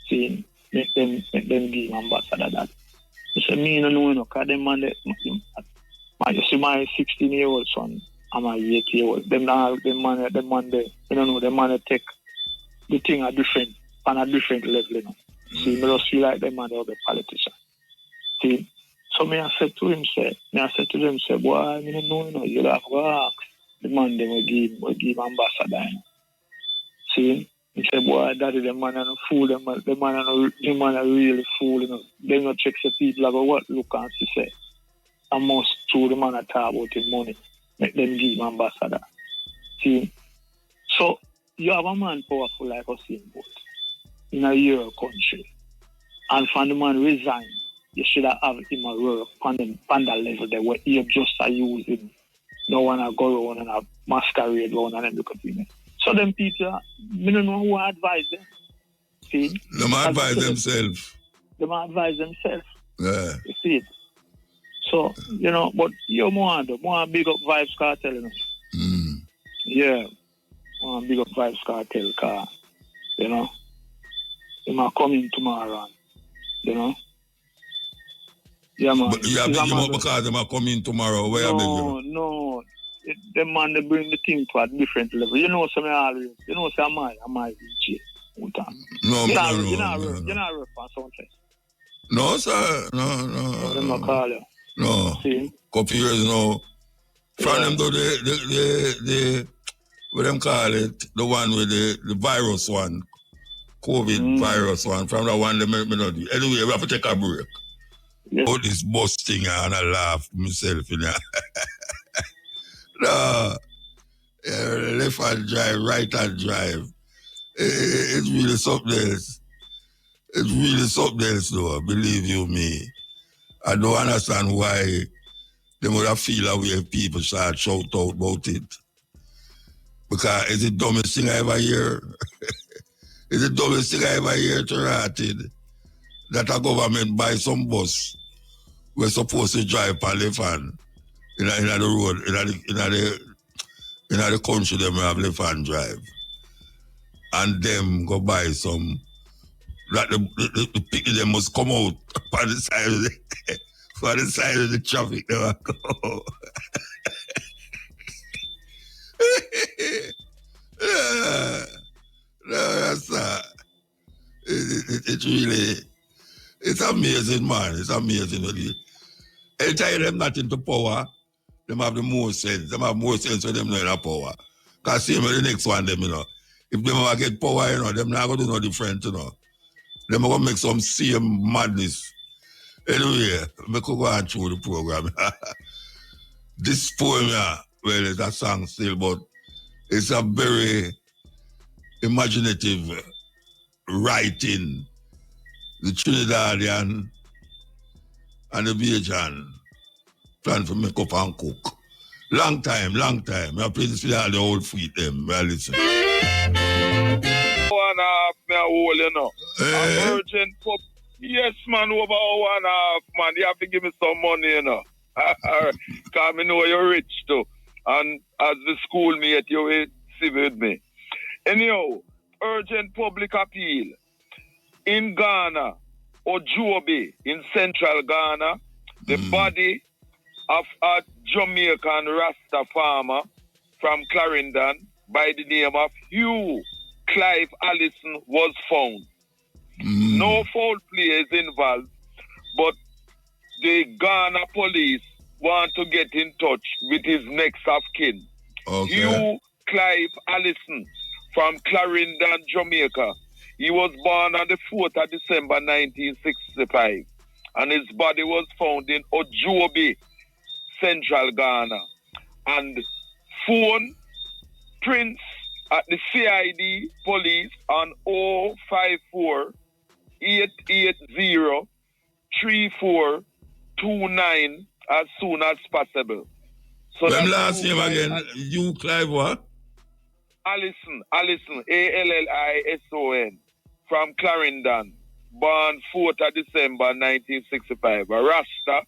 See, make them give him ambassador that. I said, me no know, because them man, you see my 16-year-old son and my 8-year-old, them man, they, you know, them man take the thing on a different level, you know. See, me just feel like them man, they're the politician. See, so I said to them, boy, I don't know, you know, you'll have to ask the man, they will give ambassador, you know. See, he said, boy, daddy, the man are a fool, the man are really fool, you know. They not check the people about what look and see, say, I must throw the man a talk about his money, make them give ambassador. See, so you have a man powerful like Hussein Bolt in a your country, and for the man resign, you should have him a work on that level there where you just are using. No one to go around and a masquerade around and look at him. So them people, I don't know who advise them. See? Them advise themselves. Them advise themselves. Yeah. You see it? So, you know, but you're more big up Vybz Kartel, you know. Yeah. More big up Vybz Kartel, car, you know. They might come in tomorrow, you know. Yeah, man. But you have to give up because they might come in tomorrow. No. The man, they bring the thing to a different level. You know, some always, you know, am I DJ? No. You're not rough on something. No, sir. No. Them not call you. No. See? Couple years now. From them to the what them call it, the one with the virus one, COVID virus one. From that one, they make me not do. Anyway, we have to take a break. Yes. All this busting and I laugh myself in there. No. Left hand drive, right hand drive. It's really something else. It's really something else though, believe you me. I don't understand why they would have feel that way if people start shout out about it. Because it's the dumbest thing I ever hear. It's the dumbest thing I ever hear to that a government buy some bus we're supposed to drive on left hand in the road, in the country them have left hand drive. And them go buy some that the people them must come out on the side of the side of the traffic they will go. No, that's it's really, it's amazing, man. It's amazing. Anytime them not into power, them have the most sense. Them have more sense when them not in power. Because same with the next one, them, you know. If them ever get power, you know, them not going to do no different, you know. Them are going to make some same madness. Anyway, I could go on through the program. This poem, well, it's a song still, but it's a very imaginative writing. The Trinidadian and the Bajan plan to make up and cook. Long time. I play this for all the old feet them. Well, listen. 1.5 me a hole, you know. A virgin pup Yes, man, over 1.5, man. You have to give me some money, you know. Because I know you're rich, too. And as the schoolmate, you will see with me. Anyhow, urgent public appeal. In Ghana, Ojobe, in central Ghana, the body of a Jamaican Rasta farmer from Clarendon by the name of Hugh Clive Allison was found. No foul play is involved, but the Ghana police want to get in touch with his next of kin. Okay. Hugh Clive Allison from Clarendon, Jamaica. He was born on the 4th of December 1965, and his body was found in Ojobe, central Ghana. And phone prints at the CID police on 054 880 3429 as soon as possible. So when last name again? You Clive what? Allison, Allison, from Clarendon, born 4th of December 1965. A Rasta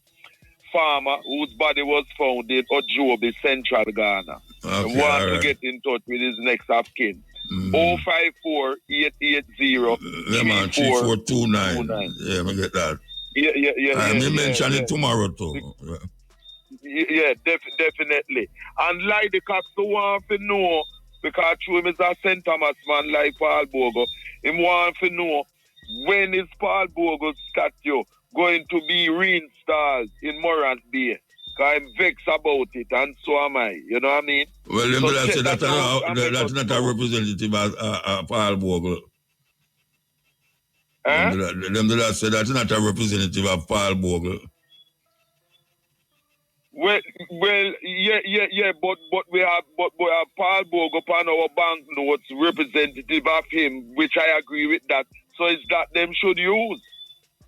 farmer whose body was found in Ojobe, central Ghana. Okay, Want to get in touch with his next of kin. 054 880 3429. Yeah, I get that. Yeah. You mention it tomorrow too. Yeah, definitely. And like the cops don't want to know, because through him is a St. Thomas man like Paul Bogle, him want to know when is Paul Bogle's statue going to be reinstalled in Morant Bay. Because I'm vexed about it, and so am I. You know what I mean? Well, them that say that's not a representative of Paul Bogle. Them that say that's not a representative of Paul Bogle. Well, yeah, but we have Paul Bogle upon our banknotes representative of him, which I agree with that. So it's that them should use.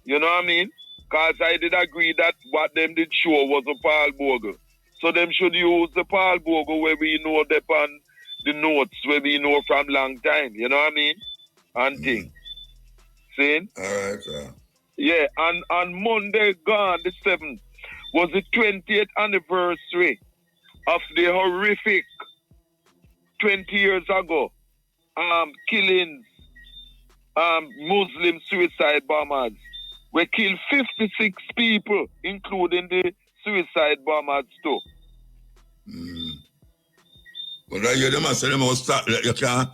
You know what I mean? Because I did agree that what them did show was a Paul Bogle. So them should use the Paul Bogle where we know upon the notes where we know from long time. You know what I mean? And thing. See? All right, sir. Yeah, and on Monday gone, the 7th, was the 20th anniversary of the horrific 20 years ago killings, Muslim suicide bombers. We killed 56 people, including the suicide bombers too. But I hear them say them must start. You can't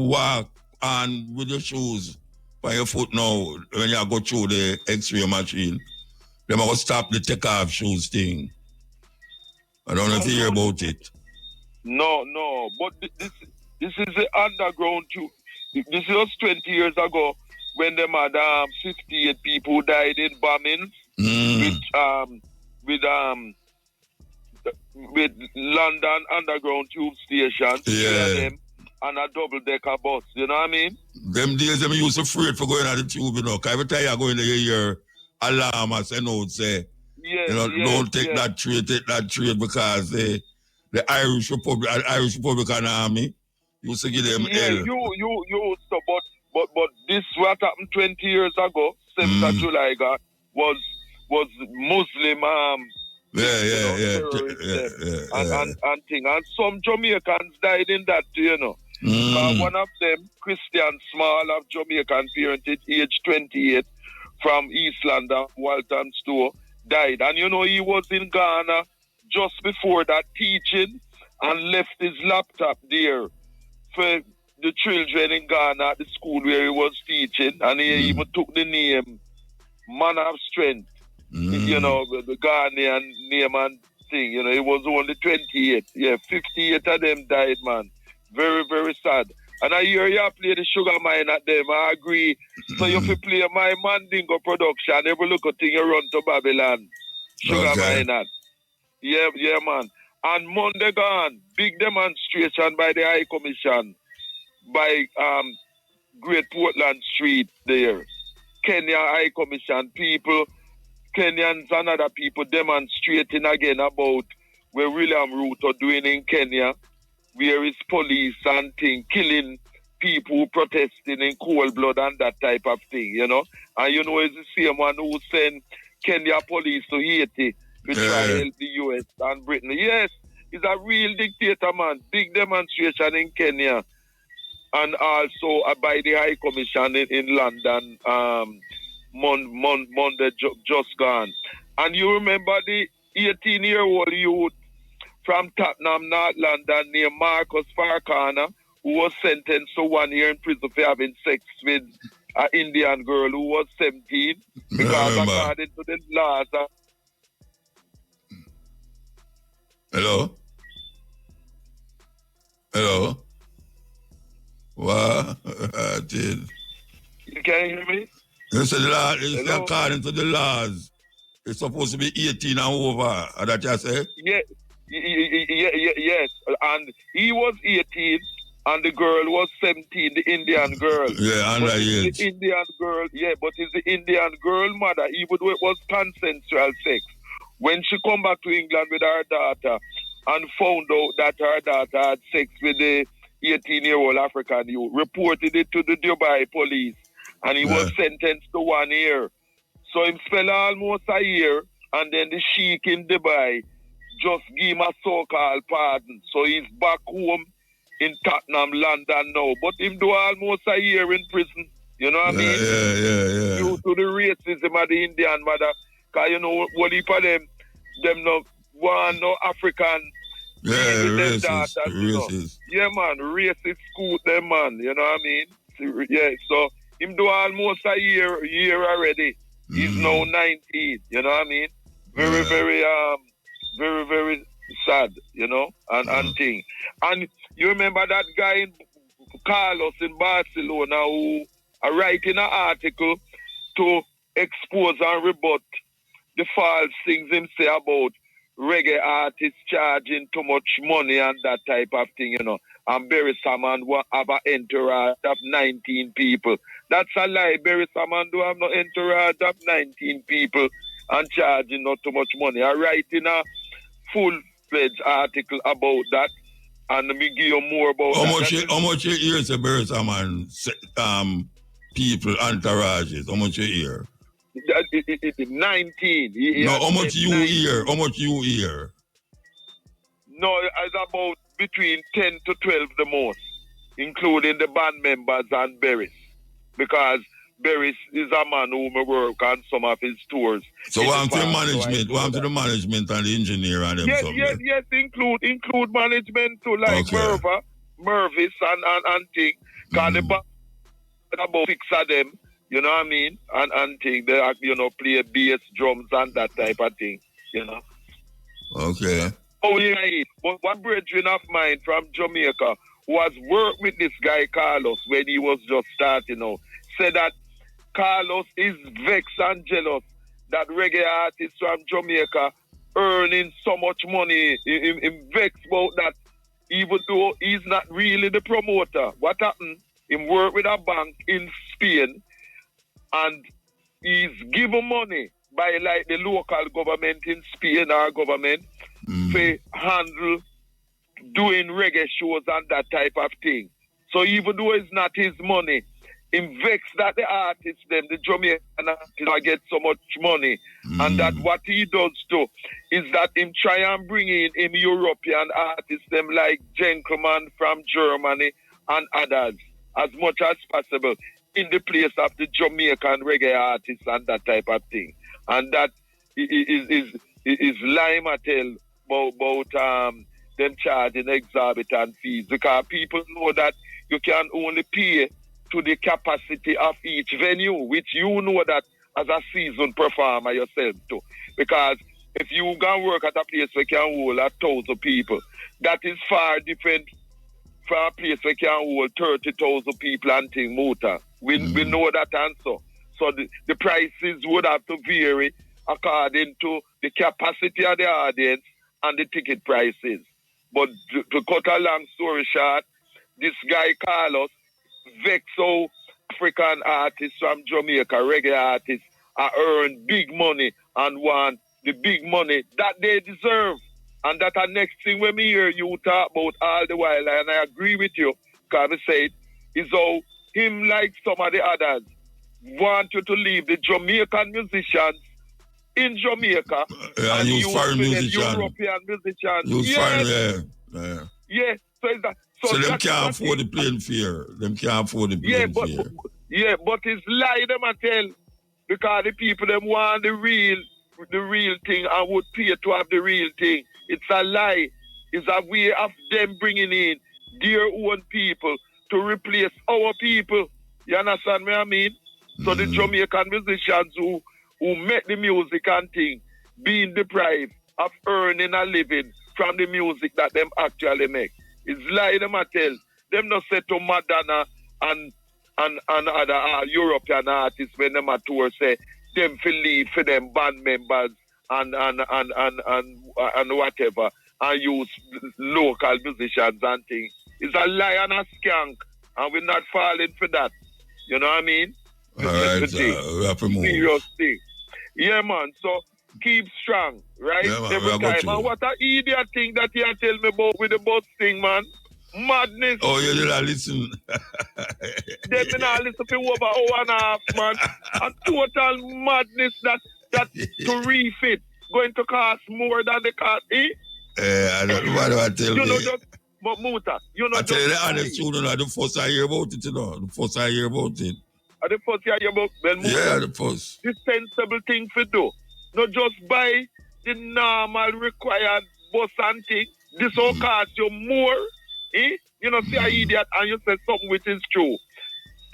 walk on with your shoes by your foot now when you go through the X-ray machine. They must stop the take-off shoes thing. I don't know if you hear about it. No. But this is the underground too. This was 20 years ago when them had 58 people who died in bombings with London Underground Tube Station. Yeah. And a double-decker bus. You know what I mean? Them days them used to afraid for going on the tube, you know. Because every time you go in there, you hear alarm and say, no, say, don't take that trade because the Irish Republican Army used to give them hell. You so but this what happened 20 years ago, 7th of July was Muslim and thing. And some Jamaicans died in that, you know. One of them, Christian Small of Jamaican parentage, age 28, from East London, Walton Store, died. And you know, he was in Ghana just before that teaching and left his laptop there for the children in Ghana at the school where he was teaching. And he even took the name Man of Strength, you know, the Ghanaian name and thing. You know, he was only 28. Yeah, 58 of them died, man. Very, very sad. And I hear you play the Sugar Mine at them. I agree. So you have to play my Mandingo production. Every look at thing you run to Babylon. Sugar Mine at. Yeah, man. And Monday gone, big demonstration by the High Commission by Great Portland Street there. Kenya High Commission people, Kenyans and other people demonstrating again about what William Ruto doing in Kenya, where his police and thing killing people who protesting in cold blood and that type of thing, you know. And you know, it's the same one who send Kenya police to Haiti to try to help the US and Britain. Yes, he's a real dictator, man. Big demonstration in Kenya. And also by the High Commission in London, Monday just gone. And you remember the 18-year-old youth from Tottenham, North London, named Marcus Farcana, who was sentenced to 1 year in prison for having sex with an Indian girl who was 17, because according to the laws... Hello? Hello? What? You can hear me? You said the law, according to the laws, it's supposed to be 18 and over. Is that you say? Yes. And he was 18 and the girl was 17, the Indian girl. Yeah, underage. The Indian girl, but it's the Indian girl mother, even though it was consensual sex. When she come back to England with her daughter and found out that her daughter had sex with the 18-year-old African youth, reported it to the Dubai police, and he was sentenced to 1 year. So he spent almost a year, and then the sheik in Dubai just give him a so-called pardon. So he's back home in Tottenham, London now. But him do almost a year in prison. You know what I mean? Yeah. Due to the racism of the Indian mother. Because, you know, what heap of them no want no African. Yeah, racist. You know? Yeah, man, racist scoot them, man. You know what I mean? Yeah, so him do almost a year already. He's now 19. You know what I mean? Very, very sad, you know, and thing. And you remember that guy, Carlos in Barcelona, who are writing an article to expose and rebut the false things him say about reggae artists charging too much money and that type of thing, you know. And Barry Salmon have an entourage of 19 people. That's a lie. Barry Salmon do have no entourage of 19 people and charging not too much money. I write in a full-fledged article about that, and let me give you more about that. How much you hear say Barry Salmon people, entourages? How much you hear? 19. How much you hear? How much you hear? No, it's about between 10 to 12 the most, including the band members and Barry. Because Barry is a man who may work on some of his tours. So what happened to the management? What happened to the management and the engineer and them? Yes, include management too, like Mervis and thing. Because the band about 6 of them, you know what I mean? And thing, they you know, play bass, drums and that type of thing, you know. Okay. Oh, yeah. But one brethren of mine from Jamaica who has worked with this guy Carlos when he was just starting out, said that Carlos is vexed and jealous that reggae artists from Jamaica earning so much money. He's vexed about that, even though he's not really the promoter. What happened? He worked with a bank in Spain and he's given money by like the local government in Spain, our government, to handle doing reggae shows and that type of thing. So even though it's not his money, him vexed that the artists, them, the Jamaican artists, get so much money. And that what he does too is that him try and bring in European artists, them like Gentleman from Germany and others, as much as possible, in the place of the Jamaican reggae artists and that type of thing. And that is lime I tell about them charging exorbitant fees, because people know that you can only pay to the capacity of each venue, which you know that as a seasoned performer yourself too. Because if you go work at a place where you can hold 1,000 people, that is far different from a place where you can hold 30,000 people and thing motor. We know that answer. So the prices would have to vary according to the capacity of the audience and the ticket prices. But to cut a long story short, this guy Carlos vexed how African artists from Jamaica, reggae artists, are earn big money and want the big money that they deserve. And that's the next thing when me hear you talk about all the while, and I agree with you, because I said is how him, like some of the others, want you to leave the Jamaican musicians in Jamaica and use foreign musicians. European musicians. Use foreign, yeah. Yeah. So them can't afford the plane fare. Them can't afford the plane fare. Yeah, but it's lie them I tell. Because the people them want the real thing and would pay to have the real thing. It's a lie. It's a way of them bringing in their own people to replace our people. You understand what I mean? So the Jamaican musicians who make the music and thing being deprived of earning a living from the music that them actually make. It's lie them I tell. Them not say to Madonna and other European artists when them at tour say them feel leave for them band members and whatever and use local musicians and things. It's a lie and a skank and we're not falling for that. You know what I mean? All right, we have to move. Serious thing. Yeah, man. So keep strong, right? Yeah, man, every time. And what an idiot thing that you tell me about with the bus thing, man. Madness. Oh, you didn't listen. They did not listen for over an hour and a half, man. A total madness that to refit going to cost more than the cost. I don't know what do I tell you me. know just, but Muta, you know I tell you the honest truth, the first I hear about it, you know. The first I hear about it. The first you hear about Ben Muta? Yeah, the first. The sensible thing to do. Not just buy the normal required bus and thing. This will cost you more. You know, see an idiot and you say something which is true.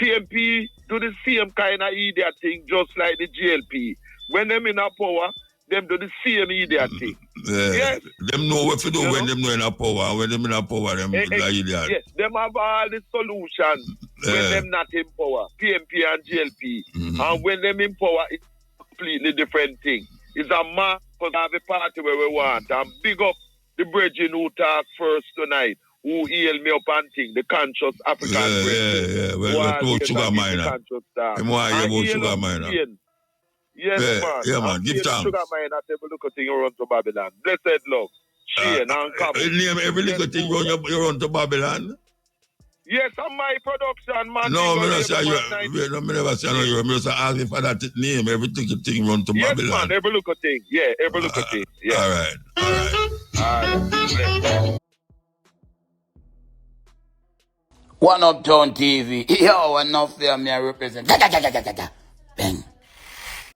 PMP do the same kind of idiot thing just like the GLP. When them in a power, them do the same idiot thing. Yes. Them know what to do when them know in a power. When them in a power, them do the idiot. Yes, them have all the solutions when them not in power. PMP and GLP. And when them in power, it's a completely different thing. It's a mark for have a party where we want. And big up the brethren who talk first tonight. Who heal me up and thing, the conscious African Yeah. Well, we talk sugar miner. Them want to hear about sugar miner. Yes, man. Yeah, man. Give thanks. Sugar miner, every little thing you run to Babylon. Blessed love. Shane and Cabo. Name every little thing you run to Babylon? Yes, on my production, man. No, I never say you. I never say no. I just ask you for that name. Every little thing run to Babylon. Yes, man. Every little thing. Yeah, every little thing. Yeah. All right. One Uptown TV. Yo, enough there, me I represent.